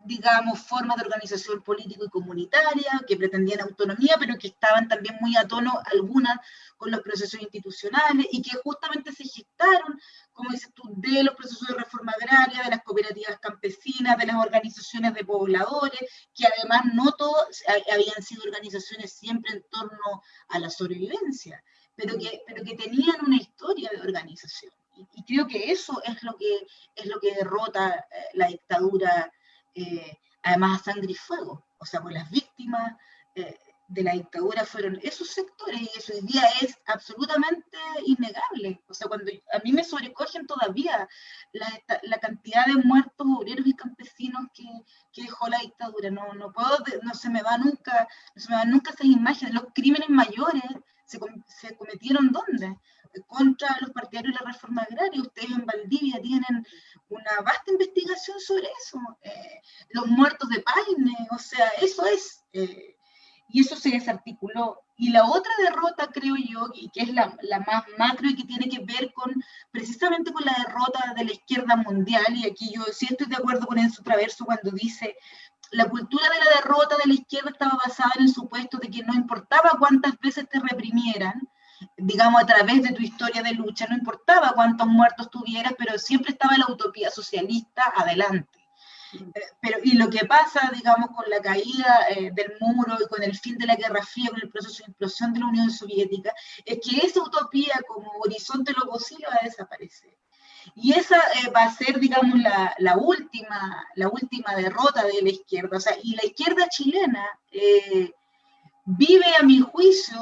digamos, formas de organización político y comunitaria que pretendían autonomía, pero que estaban también muy a tono algunas con los procesos institucionales y que justamente se gestaron, como dices tú, de los procesos de reforma agraria, de las cooperativas campesinas, de las organizaciones de pobladores, que además no todos habían sido organizaciones siempre en torno a la sobrevivencia, pero que tenían una historia de organización. Y creo que eso es lo que derrota la dictadura, además a sangre y fuego. O sea, pues las víctimas de la dictadura fueron esos sectores, y eso hoy día es absolutamente innegable. O sea, cuando a mí me sobrecogen todavía la cantidad de muertos obreros y campesinos que dejó la dictadura. No se me va nunca esas imágenes. Los crímenes mayores se cometieron ¿dónde? Contra los partidarios de la reforma agraria. Ustedes en Valdivia tienen una vasta investigación sobre eso. Los muertos de Paine, o sea, eso es... y eso se desarticuló. Y la otra derrota, creo yo, y que es la más macro y que tiene que ver precisamente con la derrota de la izquierda mundial, y aquí yo sí estoy de acuerdo con Enzo Traverso cuando dice: la cultura de la derrota de la izquierda estaba basada en el supuesto de que no importaba cuántas veces te reprimieran, digamos, a través de tu historia de lucha, no importaba cuántos muertos tuvieras, pero siempre estaba la utopía socialista adelante. Y lo que pasa, digamos, con la caída del muro y con el fin de la Guerra Fría, con el proceso de implosión de la Unión Soviética, es que esa utopía como horizonte de lo posible va a desaparecer. Y esa va a ser, digamos, la última derrota de la izquierda. O sea, y la izquierda chilena vive, a mi juicio,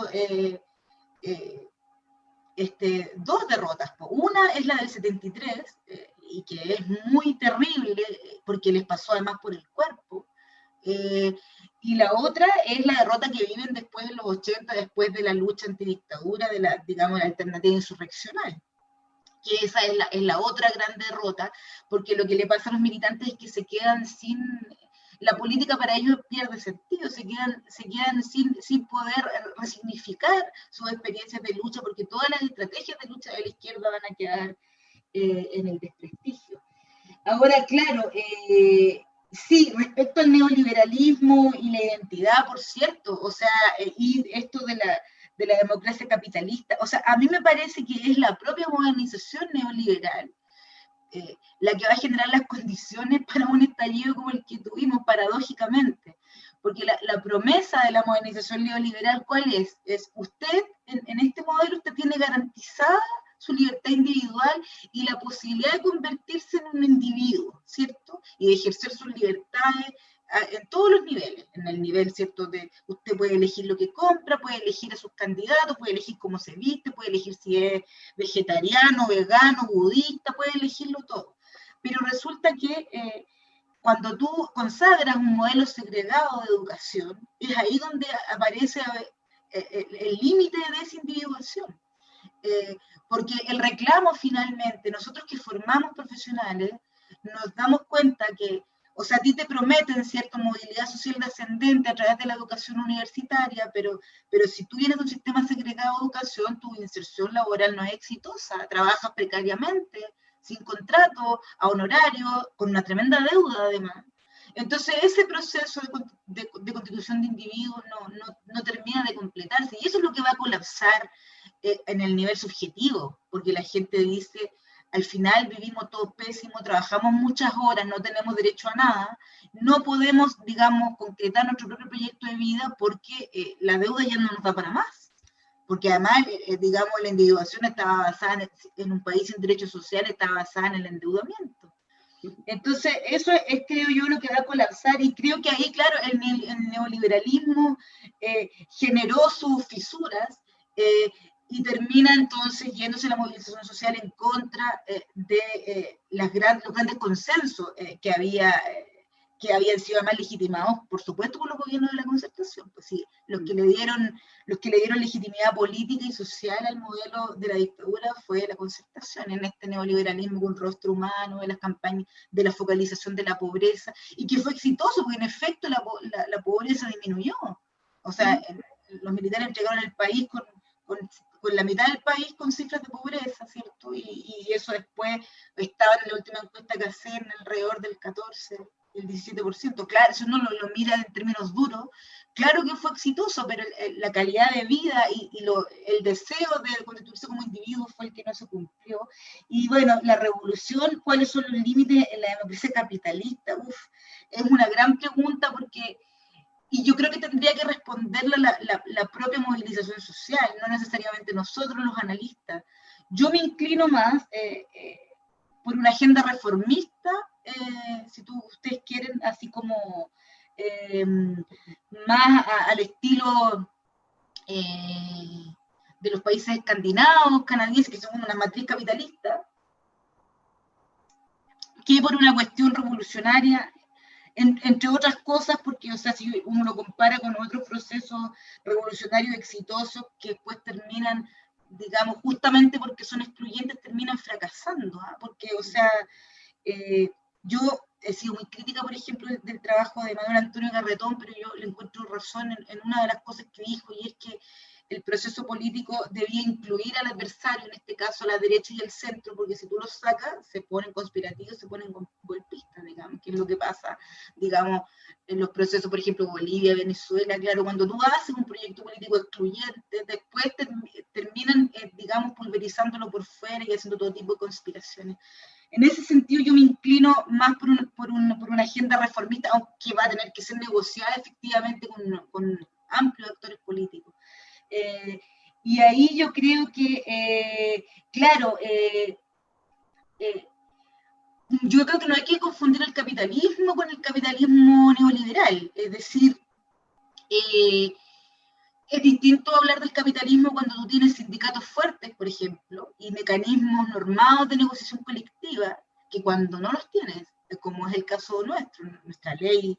dos derrotas. Una es la del 73, y que es muy terrible porque les pasó además por el cuerpo. Y la otra es la derrota que viven después de los 80, después de la lucha antidictadura, de la, digamos, la alternativa insurreccional. Que esa es la otra gran derrota, porque lo que le pasa a los militantes es que se quedan sin... La política para ellos pierde sentido, se quedan sin poder resignificar sus experiencias de lucha, porque todas las estrategias de lucha de la izquierda van a quedar en el desprestigio. Ahora, claro, sí, respecto al neoliberalismo y la identidad, por cierto, o sea, y esto de la democracia capitalista, o sea, a mí me parece que es la propia modernización neoliberal la que va a generar las condiciones para un estallido como el que tuvimos, paradójicamente. Porque la promesa de la modernización neoliberal, ¿cuál es? Es usted, en este modelo, usted tiene garantizada su libertad individual y la posibilidad de convertirse en un individuo, ¿cierto? Y de ejercer sus libertades en todos los niveles, en el nivel, ¿cierto? De usted puede elegir lo que compra, puede elegir a sus candidatos, puede elegir cómo se viste, puede elegir si es vegetariano, vegano, budista, puede elegirlo todo. Pero resulta que cuando tú consagras un modelo segregado de educación, es ahí donde aparece el límite de desindividuación. Porque el reclamo finalmente, nosotros que formamos profesionales, nos damos cuenta que, o sea, a ti te prometen cierta movilidad social descendente a través de la educación universitaria, pero si tú vienes de un sistema segregado de educación, tu inserción laboral no es exitosa, trabajas precariamente, sin contrato, a honorario, con una tremenda deuda además. Entonces ese proceso de constitución de individuos no termina de completarse, y eso es lo que va a colapsar en el nivel subjetivo, porque la gente dice, al final vivimos todos pésimos, trabajamos muchas horas, no tenemos derecho a nada, no podemos, digamos, concretar nuestro propio proyecto de vida porque la deuda ya no nos da para más. Porque además, digamos, la individuación estaba basada en un país sin derechos sociales, estaba basada en el endeudamiento. Entonces, eso es, creo yo, lo que va a colapsar, y creo que ahí, claro, el neoliberalismo generó sus fisuras, y termina entonces yéndose la movilización social en contra de los grandes consensos que habían sido más legitimados, por supuesto, por los gobiernos de la Concertación. Pues sí, los que le dieron legitimidad política y social al modelo de la dictadura fue la Concertación, en este neoliberalismo con rostro humano, de las campañas de la focalización de la pobreza, y que fue exitoso, porque en efecto la pobreza disminuyó. O sea, los militares entregaron el país con la mitad del país con cifras de pobreza, ¿cierto? Y eso después estaba en la última encuesta que hacen alrededor del 14%, el 17%. Claro, si uno lo mira en términos duros, claro que fue exitoso, pero la calidad de vida y el deseo de constituirse como individuo fue el que no se cumplió. Y bueno, la revolución, ¿cuáles son los límites en la democracia capitalista? Es una gran pregunta, porque y yo creo que tendría que responderla la propia movilización social, no necesariamente nosotros los analistas. Yo me inclino más por una agenda reformista, si ustedes quieren, así como más al estilo de los países escandinavos, canadienses, que son una matriz capitalista, que por una cuestión revolucionaria, entre otras cosas, porque, o sea, si uno lo compara con otros procesos revolucionarios exitosos que después terminan, digamos, justamente porque son excluyentes, terminan fracasando, ¿eh? Porque, o sea, yo he sido muy crítica, por ejemplo, del trabajo de Manuel Antonio Garretón, pero yo le encuentro razón en una de las cosas que dijo, y es que el proceso político debía incluir al adversario, en este caso a la derecha y el centro, porque si tú los sacas, se ponen conspirativos, se ponen golpistas, digamos, que es lo que pasa, digamos, en los procesos, por ejemplo, Bolivia, Venezuela. Claro, cuando tú haces un proyecto político excluyente, después terminan, digamos, pulverizándolo por fuera y haciendo todo tipo de conspiraciones. En ese sentido, yo me inclino más por una agenda reformista, aunque va a tener que ser negociada efectivamente con amplios actores políticos. Y ahí yo creo que, claro, yo creo que no hay que confundir el capitalismo con el capitalismo neoliberal. Es decir, es distinto hablar del capitalismo cuando tú tienes sindicatos fuertes, por ejemplo, y mecanismos normados de negociación colectiva, que cuando no los tienes, como es el caso nuestro, nuestra ley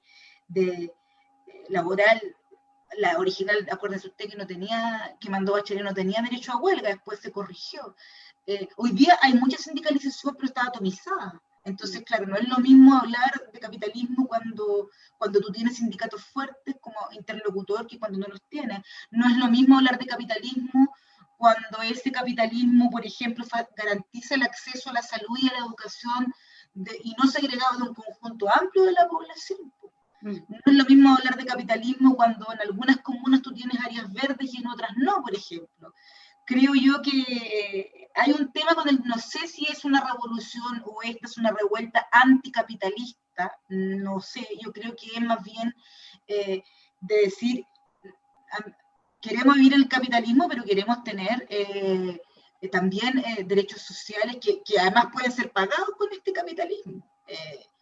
laboral, la original, acuérdense usted que mandó Bachelet, no tenía derecho a huelga, después se corrigió. Hoy día hay mucha sindicalización, pero está atomizada. Entonces, claro, no es lo mismo hablar de capitalismo cuando tú tienes sindicatos fuertes como interlocutor que cuando no los tienes. No es lo mismo hablar de capitalismo cuando ese capitalismo, por ejemplo, garantiza el acceso a la salud y a la educación y no segregado de un conjunto amplio de la población. No es lo mismo hablar de capitalismo cuando en algunas comunas tú tienes áreas verdes y en otras no, por ejemplo. Creo yo que hay un tema con el, no sé si es una revolución o esta es una revuelta anticapitalista, no sé, yo creo que es más bien de decir, queremos vivir el capitalismo, pero queremos tener también derechos sociales que además pueden ser pagados con este capitalismo.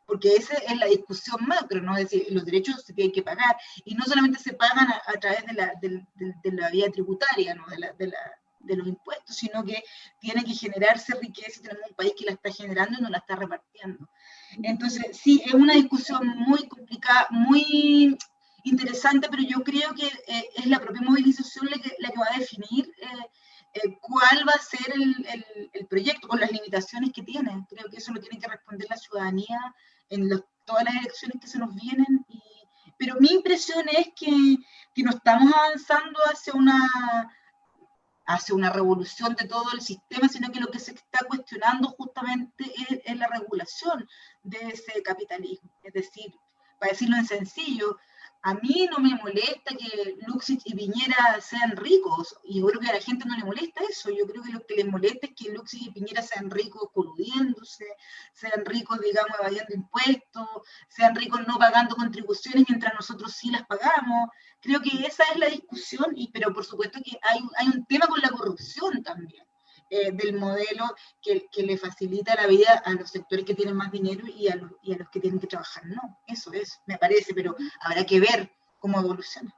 Porque esa es la discusión macro, ¿no? Es decir, los derechos se tienen que pagar, y no solamente se pagan a través de la vía tributaria, ¿no? De los impuestos, sino que tiene que generarse riqueza, y tenemos un país que la está generando y no la está repartiendo. Entonces, sí, es una discusión muy complicada, muy interesante, pero yo creo que es la propia movilización la que va a definir cuál va a ser el proyecto, con las limitaciones que tiene. Creo que eso lo tiene que responder la ciudadanía en todas las elecciones que se nos vienen, pero mi impresión es que no estamos avanzando hacia una revolución de todo el sistema, sino que lo que se está cuestionando justamente es la regulación de ese capitalismo. Es decir, para decirlo en sencillo, a mí no me molesta que Luxich y Piñera sean ricos, y yo creo que a la gente no le molesta eso. Yo creo que lo que les molesta es que Luxich y Piñera sean ricos coludiéndose, sean ricos, digamos, evadiendo impuestos, sean ricos no pagando contribuciones mientras nosotros sí las pagamos. Creo que esa es la discusión, pero por supuesto que hay un tema con la corrupción también, del modelo que le facilita la vida a los sectores que tienen más dinero y a los que tienen que trabajar. No, eso es, me parece, pero habrá que ver cómo evoluciona.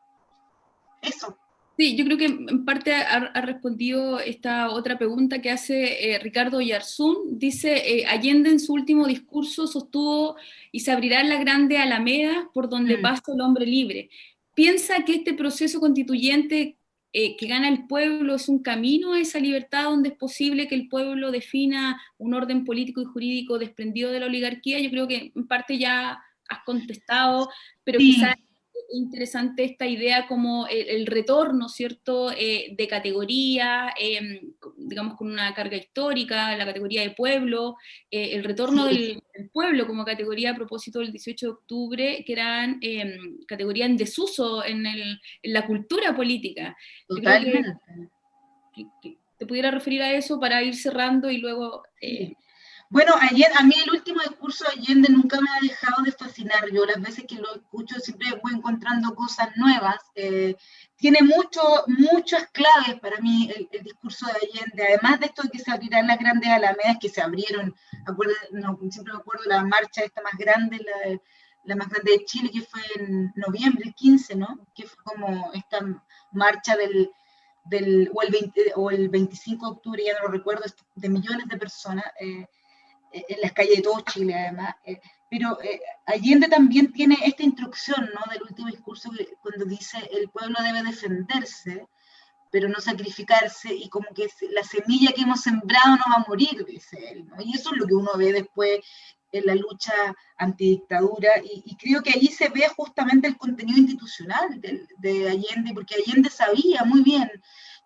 Eso. Sí, yo creo que en parte ha respondido esta otra pregunta que hace Ricardo Yarzún. Dice, Allende en su último discurso sostuvo y se abrirán las grandes alamedas por donde pasa el hombre libre. ¿Piensa que este proceso constituyente que gana el pueblo es un camino a esa libertad donde es posible que el pueblo defina un orden político y jurídico desprendido de la oligarquía? Yo creo que en parte ya has contestado, pero sí. Quizás interesante esta idea como el retorno, ¿cierto?, de categoría, digamos con una carga histórica, la categoría de pueblo, el retorno del pueblo como categoría a propósito del 18 de octubre, que eran categoría en desuso en la cultura política. Totalmente. Que te pudiera referir a eso para ir cerrando y luego... Bueno, a mí el último discurso de Allende nunca me ha dejado de fascinar. Yo las veces que lo escucho siempre voy encontrando cosas nuevas. Tiene muchas claves para mí el discurso de Allende, además de esto de que se abrirán las grandes alamedas que se abrieron. Siempre me acuerdo la marcha esta más grande, la más grande de Chile, que fue en noviembre, el 15, ¿no? Que fue como esta marcha o el 25 de octubre, ya no lo recuerdo, de millones de personas, en las calles de todo Chile, además. Pero Allende también tiene esta instrucción, ¿no?, del último discurso, cuando dice el pueblo debe defenderse, pero no sacrificarse, y como que la semilla que hemos sembrado no va a morir, dice él, ¿no? Y eso es lo que uno ve después en la lucha antidictadura, y creo que ahí se ve justamente el contenido institucional de Allende, porque Allende sabía muy bien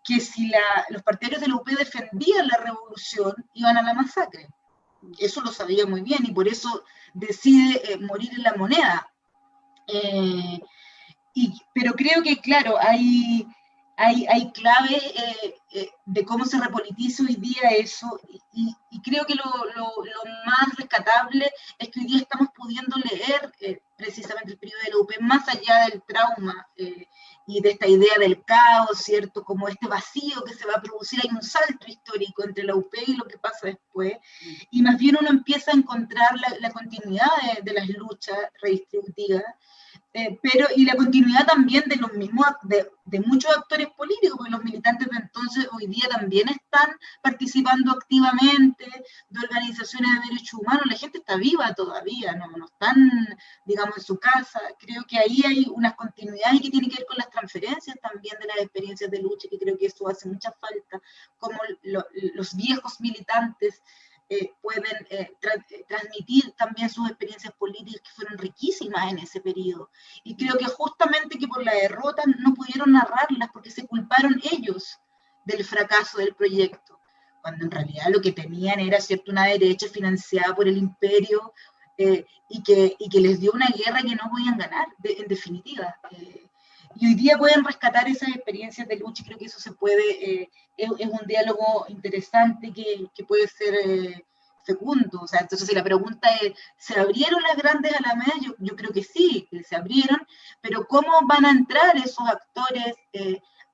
que si los partidarios de la UP defendían la revolución, iban a la masacre. Eso lo sabía muy bien, y por eso decide morir en la moneda. Pero creo que, claro, hay clave de cómo se repolitiza hoy día eso, y creo que lo más rescatable es que hoy día estamos pudiendo leer precisamente el periodo de la UP más allá del trauma y de esta idea del caos, ¿cierto? Como este vacío que se va a producir. Hay un salto histórico entre la UP y lo que pasa después, y más bien uno empieza a encontrar la continuidad de las luchas redistributivas, y la continuidad también de los mismos, de muchos actores políticos, porque los militantes de entonces hoy día también están participando activamente de organizaciones de derechos humanos. La gente está viva todavía, no están, digamos, en su casa. Creo que ahí hay unas continuidades que tienen que ver con las transferencias también de las experiencias de lucha, que creo que eso hace mucha falta, como los viejos militantes pueden transmitir también sus experiencias políticas, que fueron riquísimas en ese periodo. Y creo que justamente que por la derrota no pudieron narrarlas, porque se culparon ellos del fracaso del proyecto, cuando en realidad lo que tenían era, ¿cierto?, una derecha financiada por el imperio, y que les dio una guerra que no podían ganar, en definitiva. Y hoy día pueden rescatar esas experiencias de lucha, y creo que eso se puede, es un diálogo interesante que puede ser fecundo. O sea, entonces si la pregunta es, ¿se abrieron las grandes alamedas? Yo creo que sí, que se abrieron, pero ¿cómo van a entrar esos actores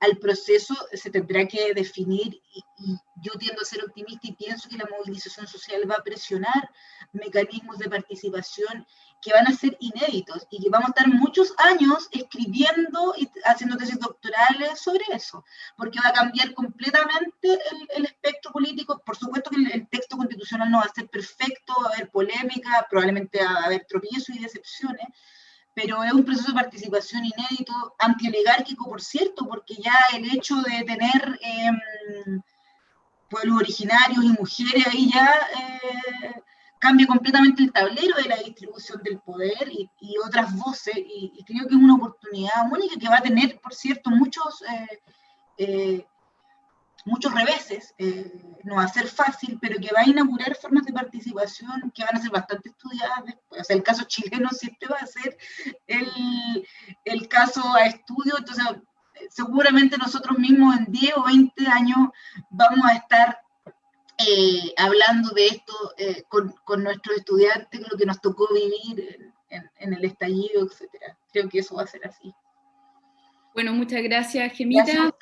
al proceso? Se tendrá que definir, y yo tiendo a ser optimista y pienso que la movilización social va a presionar mecanismos de participación que van a ser inéditos, y que vamos a estar muchos años escribiendo y haciendo tesis doctorales sobre eso, porque va a cambiar completamente el espectro político. Por supuesto que el texto constitucional no va a ser perfecto, va a haber polémica, probablemente va a haber tropiezos y decepciones, pero es un proceso de participación inédito, antioligárquico, por cierto, porque ya el hecho de tener pueblos originarios y mujeres ahí ya cambia completamente el tablero de la distribución del poder, y otras voces, y creo que es una oportunidad única que va a tener, por cierto, muchos muchos reveses, no va a ser fácil, pero que va a inaugurar formas de participación que van a ser bastante estudiadas después. O sea, el caso chileno siempre va a ser el caso a estudio, entonces seguramente nosotros mismos en 10 o 20 años vamos a estar hablando de esto con nuestros estudiantes, lo que nos tocó vivir en el estallido, etc. Creo que eso va a ser así. Bueno, muchas gracias, Gemita, Gracias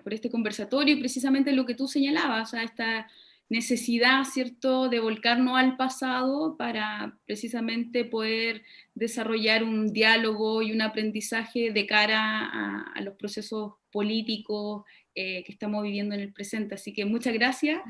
por este conversatorio y precisamente lo que tú señalabas, o sea, esta necesidad, ¿cierto?, de volcarnos al pasado para precisamente poder desarrollar un diálogo y un aprendizaje de cara a los procesos políticos que estamos viviendo en el presente. Así que muchas gracias.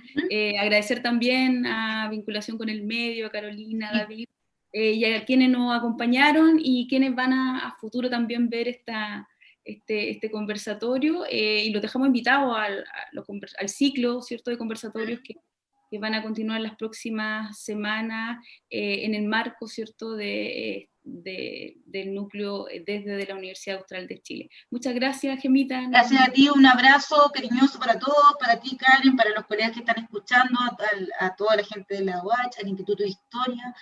Agradecer también a Vinculación con el Medio, a Carolina, a David, y a quienes nos acompañaron y quienes van a futuro también ver este conversatorio, y los dejamos invitados al ciclo, ¿cierto?, de conversatorios que van a continuar las próximas semanas en el marco, ¿cierto?, del núcleo desde la Universidad Austral de Chile. Muchas gracias, Gemita. Gracias a ti, un abrazo cariñoso para todos, para ti, Karen, para los colegas que están escuchando, a toda la gente de la UACH, al Instituto de Historia.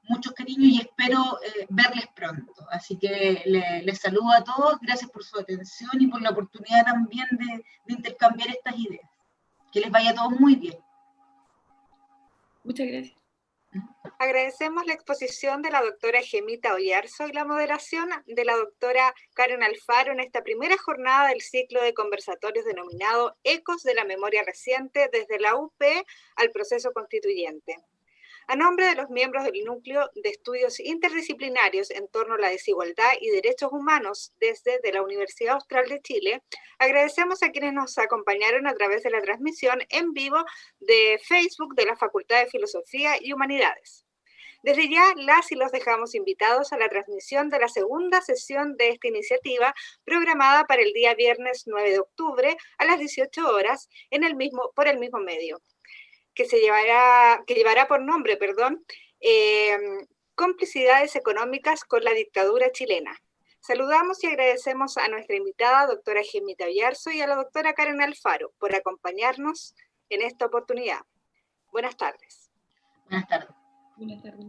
Muchos cariños y espero verles pronto. Así que les saludo a todos, gracias por su atención y por la oportunidad también de intercambiar estas ideas. Que les vaya a todos muy bien. Muchas gracias. Agradecemos la exposición de la doctora Gemita Oyarzo y la moderación de la doctora Karen Alfaro en esta primera jornada del ciclo de conversatorios denominado Ecos de la Memoria Reciente desde la UP al Proceso Constituyente. A nombre de los miembros del Núcleo de Estudios Interdisciplinarios en torno a la desigualdad y derechos humanos desde la Universidad Austral de Chile, agradecemos a quienes nos acompañaron a través de la transmisión en vivo de Facebook de la Facultad de Filosofía y Humanidades. Desde ya, las y los dejamos invitados a la transmisión de la segunda sesión de esta iniciativa, programada para el día viernes 9 de octubre a las 18 horas por el mismo medio, que llevará por nombre, Complicidades Económicas con la Dictadura Chilena. Saludamos y agradecemos a nuestra invitada, doctora Gemita Oyarzo, y a la doctora Karen Alfaro por acompañarnos en esta oportunidad. Buenas tardes. Buenas tardes. Buenas tardes.